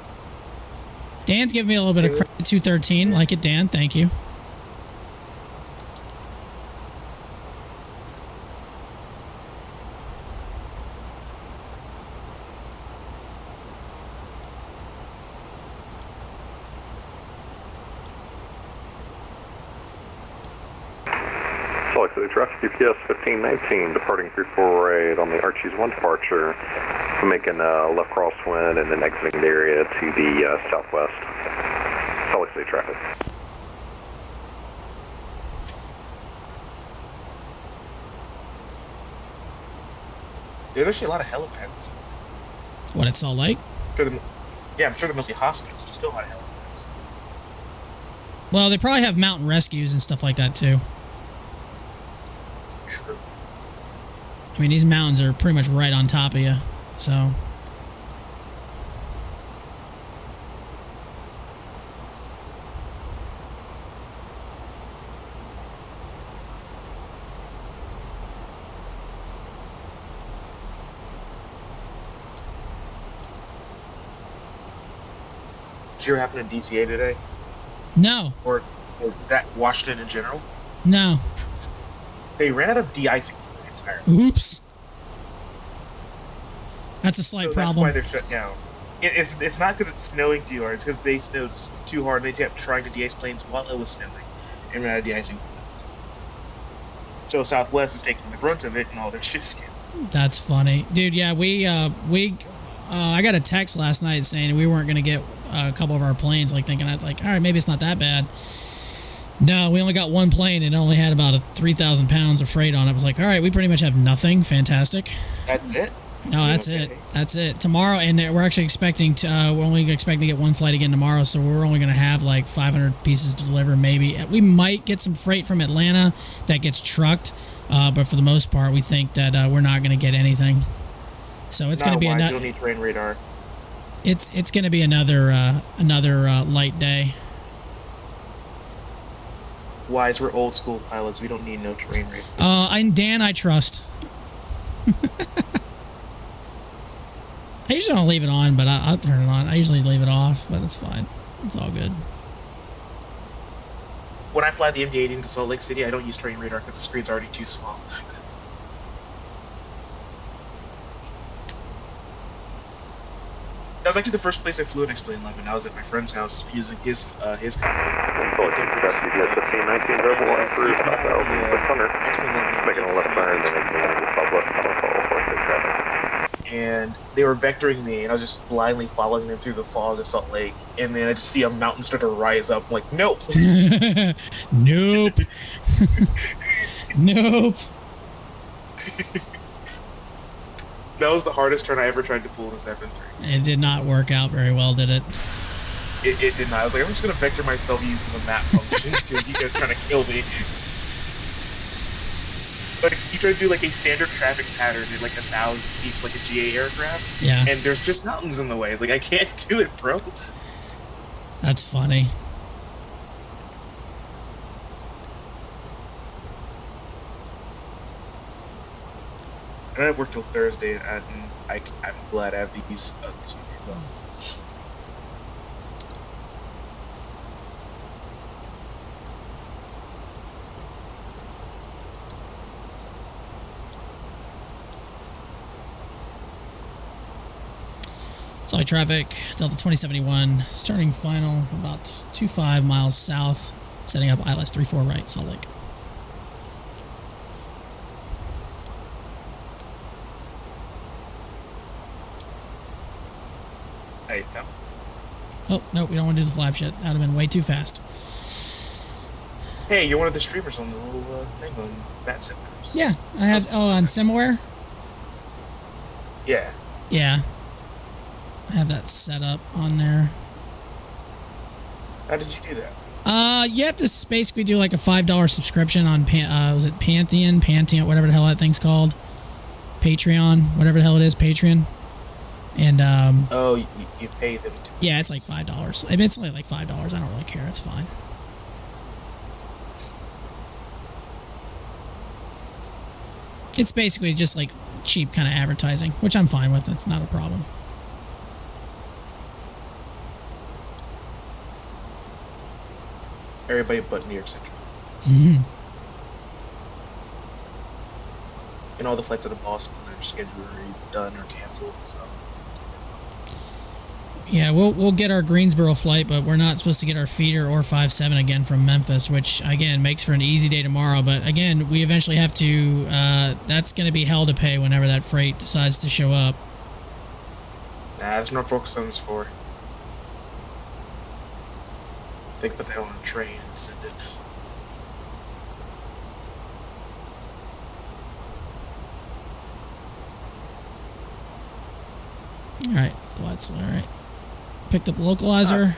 Dan's giving me a little bit of credit. 213. Like it, Dan. Thank you. Salt Lake City traffic, UPS 1519, departing 348 on the Archies 1 departure, making a left crosswind and then exiting the area to the southwest. Salt Lake City traffic. There's actually a lot of helipads. What, at Salt Lake? Yeah, I'm sure they're mostly hospitals. There's still a lot of helipads. Well, they probably have mountain rescues and stuff like that, too. True. I mean, these mountains are pretty much right on top of you, so... Did you ever happen to DCA today? No. Or that Washington in general? No. They ran out of de-icing for the entire. Oops. That's a slight problem. That's why they're shut down. It's not because it's snowing too hard. It's because they snowed too hard. They kept trying to de-ice planes while it was snowing, and ran out of de-icing. So Southwest is taking the brunt of it, and all their shit's canceled. That's funny, dude. Yeah, I got a text last night saying we weren't going to get a couple of our planes, like thinking all right, maybe it's not that bad. No, we only got one plane and it only had about 3,000 pounds of freight on it. I was like, all right, we pretty much have nothing. Fantastic. That's it? No, that's it. That's it. Tomorrow, and we're actually expecting to, we're only expecting to get one flight again tomorrow, so we're only going to have like 500 pieces to deliver, maybe. We might get some freight from Atlanta that gets trucked, but for the most part, we think that we're not going to get anything. So it's going to be another. You'll need terrain radar. It's going to be another light day. Wise, we're old school pilots. We don't need no terrain radar. I trust. I usually don't leave it on, but I'll turn it on. I usually leave it off, but it's fine. It's all good. When I fly the MD-80 into Salt Lake City, I don't use terrain radar because the screen's already too small. That was actually the first place I flew in Explain 11. I was at my friend's house using his company. Making a left turn, then exiting southwest and they were vectoring me, and I was just blindly following them through the fog of Salt Lake, and then I just see a mountain start to rise up. I'm like, nope. Nope. Nope. That was the hardest turn I ever tried to pull in this F-3. It did not work out very well, did it? It did not. I was like, I'm just going to vector myself using the map function, because you guys are trying to kill me. Like, you try to do like a standard traffic pattern at like 1,000 feet, like a GA aircraft. Yeah. And there's just mountains in the way. It's like, I can't do it, bro. That's funny. And I work till Thursday, and I'm glad I have these. Solid traffic, Delta 2071, starting final about 25 miles south, setting up ILS 34 right, Salt Lake. Hey, no. Oh, no, we don't want to do the flap shit. That would have been way too fast. Hey, you're one of the streamers on the little thing on vatsim. Yeah, I have. Oh, on Simware? Yeah. Yeah. I have that set up on there. How did you do that? You have to basically do like a $5 subscription on was it Pantheon, whatever the hell that thing's called, Patreon, whatever the hell it is, Patreon, and oh, you pay them. Yeah, it's like $5. I mean, it's only like $5. I don't really care. It's fine. It's basically just like cheap kind of advertising, which I'm fine with. It's not a problem. Everybody but New York Central. And all the flights out of Boston are scheduled or done or canceled. So. Yeah, we'll get our Greensboro flight, but we're not supposed to get our feeder or 5-7 again from Memphis, which again makes for an easy day tomorrow. But again, we eventually have to. That's going to be hell to pay whenever that freight decides to show up. Nah, there's no Focus 74. They can put that on a train and send it. All right, Gladstone. All right, picked up localizer.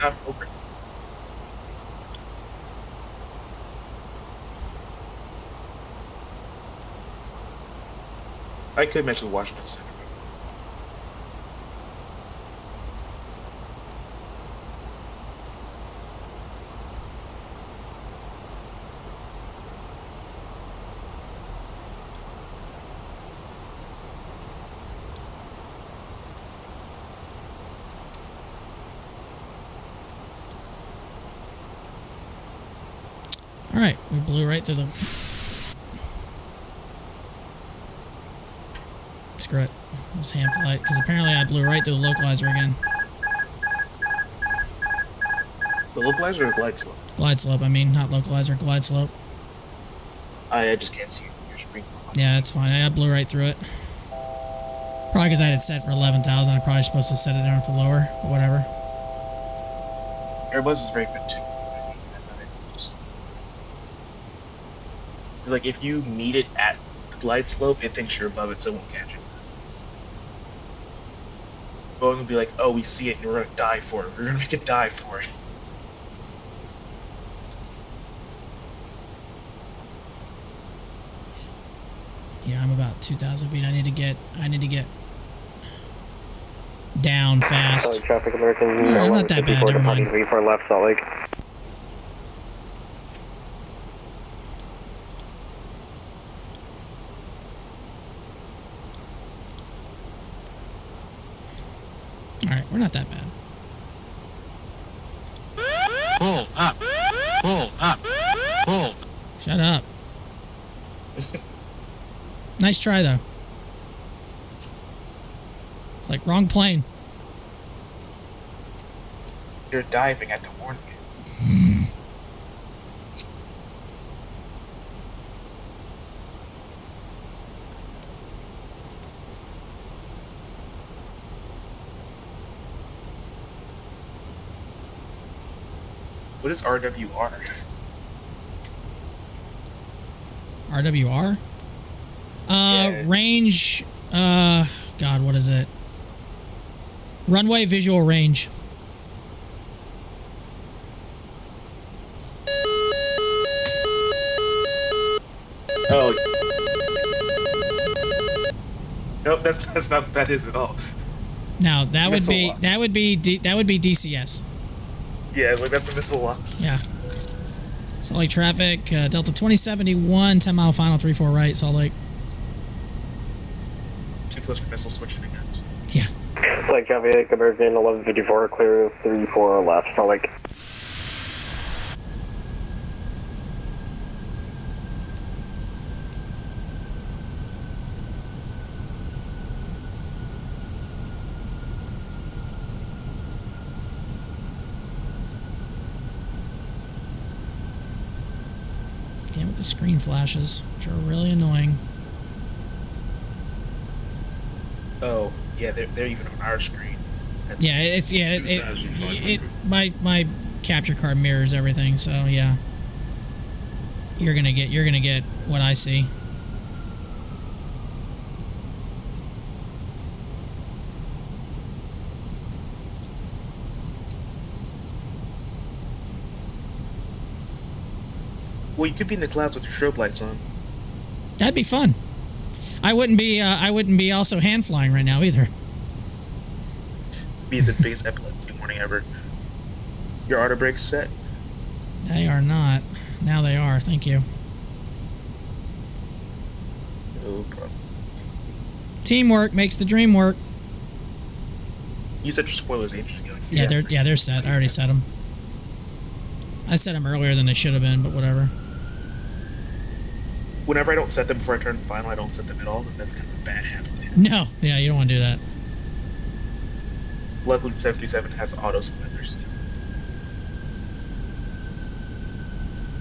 I could mention Washington Center. All right, we blew right through the. Screw it. Just hand flight, because apparently I blew right through the localizer again. The localizer or glide slope? Glide slope, I mean, not localizer, glide slope. I just can't see your screen. Yeah, that's fine. I blew right through it. Probably because I had it set for 11,000. I probably supposed to set it down for lower, but whatever. Airbus is very good too. It's like if you meet it at the glide slope, it thinks you're above it, so it won't catch it. Boeing will be like, "Oh, we see it, and we're gonna die for it. We're gonna make it die for it." Yeah, I'm about 2,000 feet. I need to get down fast. Traffic American. I'm not that bad. Never mind. For left Salt Lake. All right, we're not that bad. Pull up. Pull up. Pull. Shut up. Nice try, though. It's like wrong plane. You're diving at the warning you. What is RWR? RWR? Yeah. Range, God, what is it? Runway visual range. Oh. Nope, that's not what that is at all. Now, that would Missile be lock. DCS. Yeah, like that's a missile lock. Yeah. Salt Lake traffic, Delta 2071, 10 mile final, 34 right, Salt Lake. Too close for missile switching again. Yeah. Salt Lake traffic, American 1154, clear 34 left, Salt Lake. Damn it, the screen flashes, which are really annoying. Oh, yeah, they're even on our screen. Yeah, my capture card mirrors everything, so yeah. You're gonna get what I see. Well, you could be in the clouds with your strobe lights on. That'd be fun. I wouldn't be also hand flying right now either. Be the biggest epilepsy warning ever. Your auto brakes set? They are not. Now they are. Thank you. No problem. Teamwork makes the dream work. You set your spoilers ages ago. Yeah, they're set. I already set them. I set them earlier than they should have been, but whatever. Whenever I don't set them before I turn final, I don't set them at all, and that's kind of a bad habit. No, yeah, you don't want to do that. Luckily, the 737 has auto spoilers.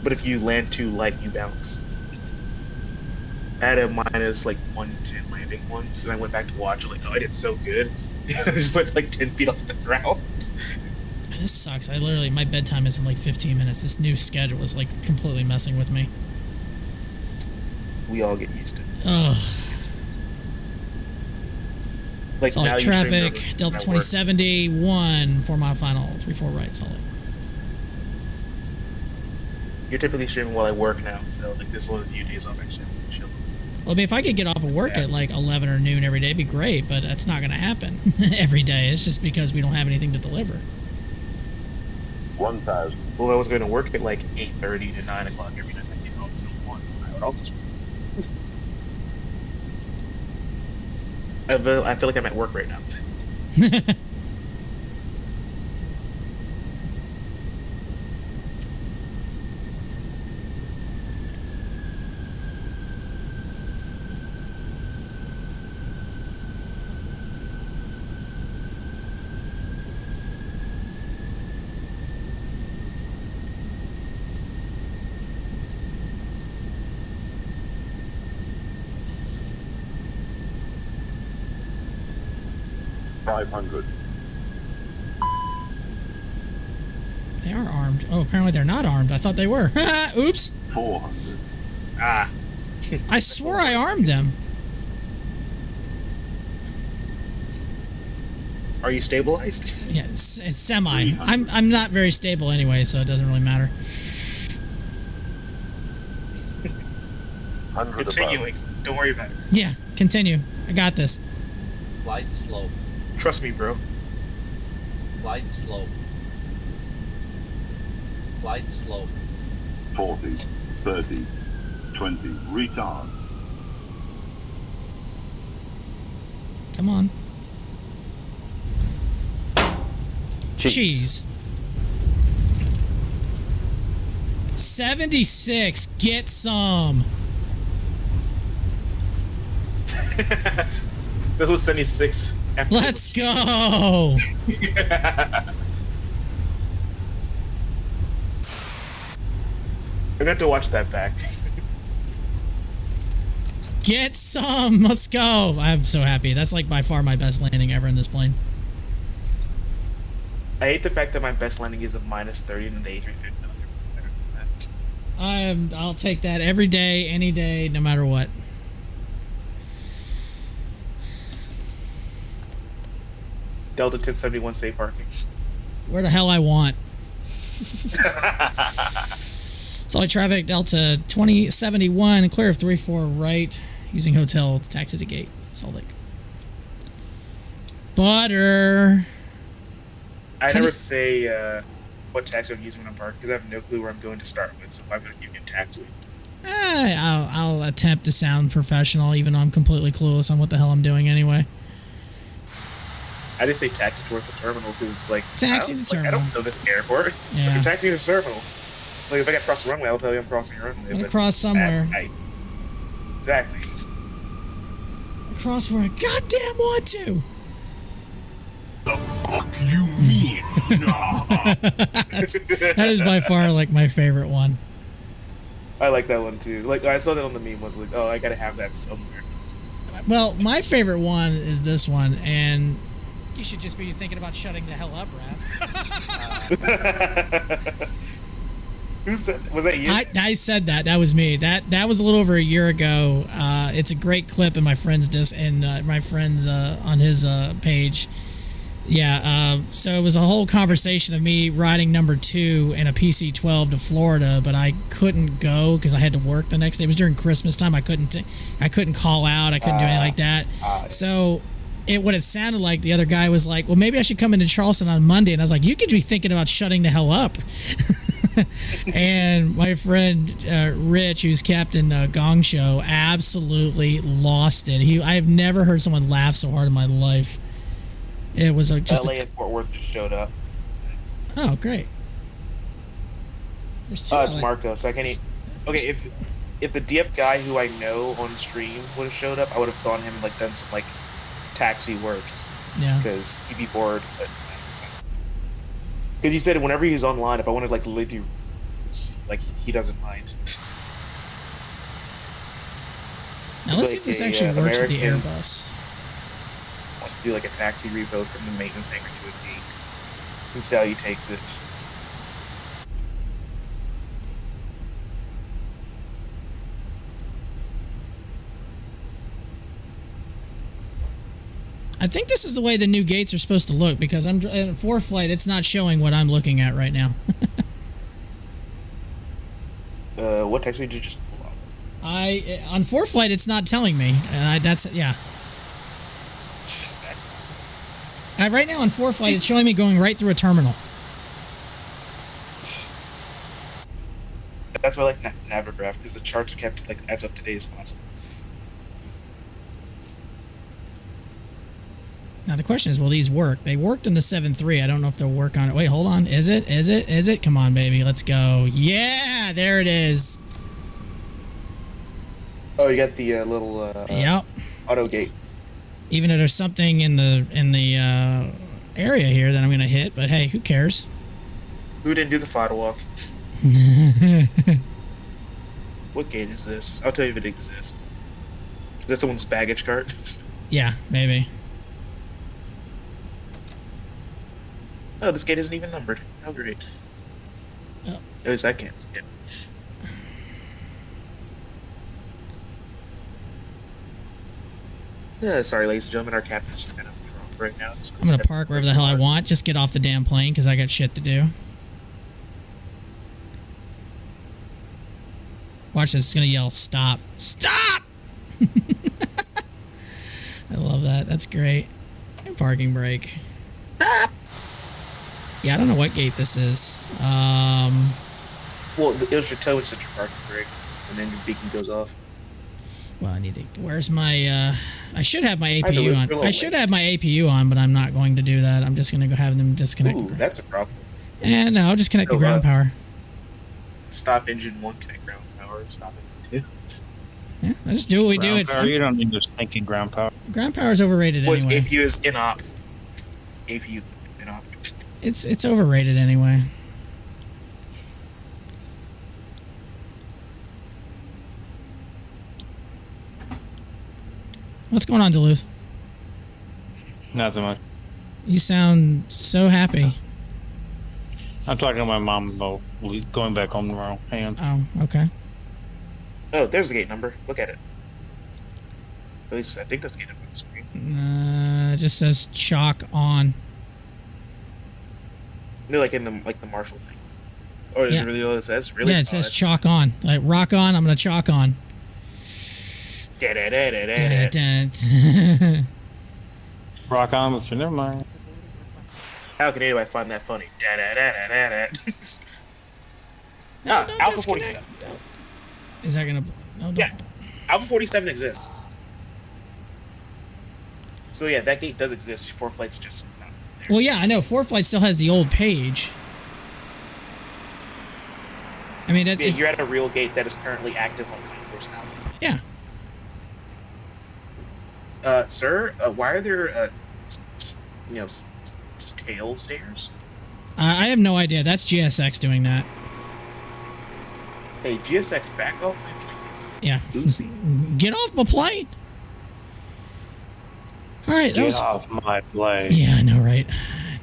But if you land too light, you bounce. I had a minus like 110 landing once, and I went back to watch it like, oh, I did so good. I just went like 10 feet off the ground. This sucks. I literally, my bedtime is in like 15 minutes. This new schedule is like completely messing with me. We all get used to it. Ugh. Like Salt now Lake you stream traffic, over Delta at 2070, 1, 4 mile final, 34 right, Salt Lake. work. You're typically streaming while I work now, so like this is one of the few days off actually. Chill. Well, I mean, if I could get off of work at like 11 or noon every day, it'd be great, but that's not going to happen every day. It's just because we don't have anything to deliver. 1,000. Well, I was going to work at like 8:30 to 9 o'clock every night. I would also I feel like I'm at work right now. They are armed. Oh, apparently they're not armed. I thought they were. Oops. 400. Ah. I swore I armed them. Are you stabilized? Yeah, it's semi. I'm not very stable anyway, so it doesn't really matter. Continuing. Don't worry about it. Yeah, continue. I got this. Flight slow. Trust me, bro. Flight slow. Flight slow. 40, 30, 20, retard. Come on. Cheese. 76. Get some. This was 76. Let's go. I got to watch that back. Get some. Let's go. I'm so happy. That's like by far my best landing ever in this plane. I hate the fact that my best landing is a minus 30 and the A350. I'll take that every day, any day, no matter what. Delta 1071 safe parking. Where the hell I want. Salt Lake traffic, Delta 2071, clear of 34 right, using hotel to taxi to gate, Salt Lake. Butter. I never say what taxi I'm using when I'm parked because I have no clue where I'm going to start with, so I'm going to give you a taxi. I'll attempt to sound professional, even though I'm completely clueless on what the hell I'm doing anyway. I just say taxi towards the terminal because it's like taxi to terminal. I don't know this airport. Yeah. Like, taxi to the terminal. Like if I got to cross the runway, I'll tell you I'm crossing the runway. Gotta cross somewhere. Exactly. Cross where I goddamn want to. The fuck you mean? That is by far like my favorite one. I like that one too. Like I saw that on the meme. Was like, oh, I gotta have that somewhere. Well, my favorite one is this one, and you should just be thinking about shutting the hell up, Raph. Who said? Was that you? I said that. That was me. That was a little over a year ago. It's a great clip in my friend's my friend's on his page. Yeah. So it was a whole conversation of me riding number 2 in a PC-12 to Florida, but I couldn't go because I had to work the next day. It was during Christmas time. I couldn't call out. I couldn't do anything like that. So what it sounded like, the other guy was like, well, maybe I should come into Charleston on Monday. And I was like, you could be thinking about shutting the hell up. And my friend Rich, who's captain Gong Show, absolutely lost it. I have never heard someone laugh so hard in my life. It was just LA and Fort Worth just showed up. Oh, great. It's Marcos. I can't. Okay, if the DF guy who I know on stream would have showed up, I would have gone him and done some taxi work. Yeah. Because he'd be bored. Because he said whenever he's online, if I wanted like to leave you, like he doesn't mind. Now let's see if this actually works with the American Airbus. Wants to do like a taxi revoke from the maintenance hangar to a gate. And see how he takes it. I think this is the way the new gates are supposed to look because I'm in fourth flight. It's not showing what I'm looking at right now. What taxi did you just pull off? On fourth flight, it's not telling me. That's yeah. Right now on fourth flight, it's showing me going right through a terminal. That's why I like Navigraph because the charts are kept like as up to date as possible. Now the question is, will these work? They worked in the 7.3. I don't know if they'll work on it. Wait, hold on. Is it? Is it? Is it? Come on, baby. Let's go. Yeah, there it is. Oh, you got the little yep. auto gate. Even if there's something in the area here that I'm gonna hit, but hey, who cares? Who didn't do the photo walk? What gate is this? I'll tell you if it exists. Is that someone's baggage cart? Yeah, maybe. Oh, this gate isn't even numbered. How great. Oh. At least I can't see it. Sorry, ladies and gentlemen, our captain's just kind of drunk right now. I'm gonna park wherever the hell I want. Just get off the damn plane because I got shit to do. Watch this. It's gonna yell, "Stop! Stop!" I love that. That's great. Parking brake. Stop! Yeah, I don't know what gate this is. Well, it was your toe and set your parking brake, and then your beacon goes off. Well, I need to. Where's my? I should have my APU on. I should have my APU on, but I'm not going to do that. I'm just going to go have them disconnect. Ooh, that's a problem. And no, I'll just connect the ground power. Stop engine 1, connect ground power. Stop engine 2. Yeah, I just do what we do. You don't need this thinking ground power. Ground power is overrated well, anyway. APU is in-op. APU in-op. It's overrated anyway. What's going on, Duluth? Not so much. You sound so happy. I'm talking to my mom about going back home tomorrow. Hang on. Oh, okay. Oh, there's the gate number. Look at it. At least I think that's the gate number on the screen. It just says chalk on. No, like in the Marshall thing. Or is it really what it says? Really? Yeah, it says chalk on. Like rock on, I'm gonna chalk on. Rock on, but never mind. How can anybody find that funny? Alpha 47. Is that gonna? No, yeah, Alpha 47 exists. So yeah, that gate does exist. 4 flights just. Well, yeah, I know. 4 flight still has the old page. I mean, that's, yeah, you're at a real gate that is currently active on 24 now. Yeah. Sir, why are there, tail stairs? I have no idea. That's GSX doing that. Hey, GSX, back off my planes. Yeah. Get off my plane. All right, Get off my plane. Yeah, I know, right?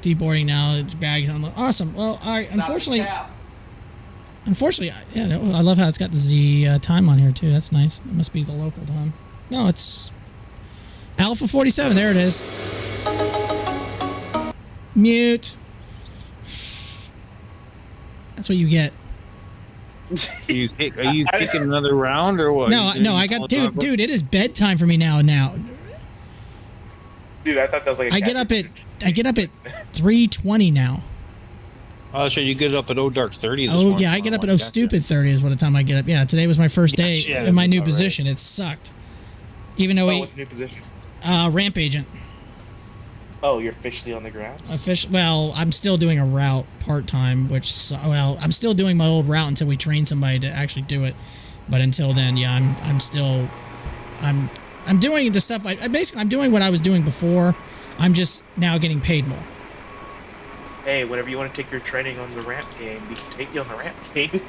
Deboarding now. Bags on. Awesome. Well, all right. Unfortunately, yeah. No, I love how it's got the time on here too. That's nice. It must be the local time. No, it's Alpha 47. There it is. Mute. That's what you get. Are you kicking another round or what? No. I got dude. It is bedtime for me now. Dude, I thought that was like. I get up at 3:20 now. Oh, so you get up at dark 30. Oh yeah, I get up at stupid 30 is what the time I get up. Yeah, today was my first day in my new position. It sucked. Even though what's the new position? Ramp agent. Oh, you're officially on the ground? Well, I'm still doing a route part-time, I'm still doing my old route until we train somebody to actually do it. But until then, yeah, I'm doing the stuff. I'm doing what I was doing before. I'm just now getting paid more. Hey, whenever you want to take your training on the ramp game, we can take you on the ramp game.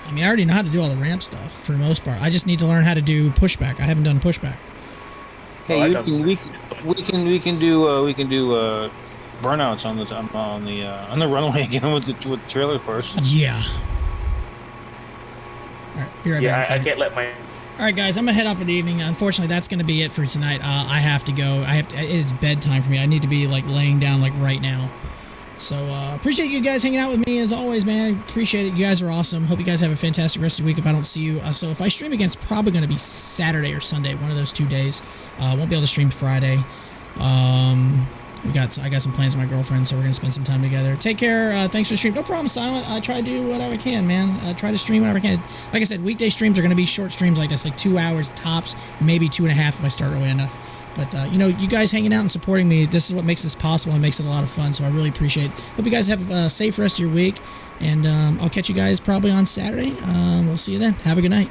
I mean, I already know how to do all the ramp stuff for the most part. I just need to learn how to do pushback. I haven't done pushback. Hey, we can do burnouts on the runway again with the trailer first. Yeah. All right, be right back. I can't let my. All right, guys, I'm gonna head out for the evening. Unfortunately, that's gonna be it for tonight. I have to go. It is bedtime for me. I need to be like laying down like right now. So appreciate you guys hanging out with me as always, man. Appreciate it. You guys are awesome. Hope you guys have a fantastic rest of the week. If I don't see you, so if I stream again, it's probably gonna be Saturday or Sunday, one of those 2 days. Won't be able to stream Friday. I got some plans with my girlfriend, so we're gonna spend some time together. Take care. Thanks for the stream. No problem, Silent. I try to do whatever I can, man. I try to stream whatever I can. Like I said, weekday streams are gonna be short streams like this, like 2 hours tops, maybe 2.5 if I start early enough. But you know, you guys hanging out and supporting me, this is what makes this possible and makes it a lot of fun. So I really appreciate it. Hope you guys have a safe rest of your week, and I'll catch you guys probably on Saturday. We'll see you then. Have a good night.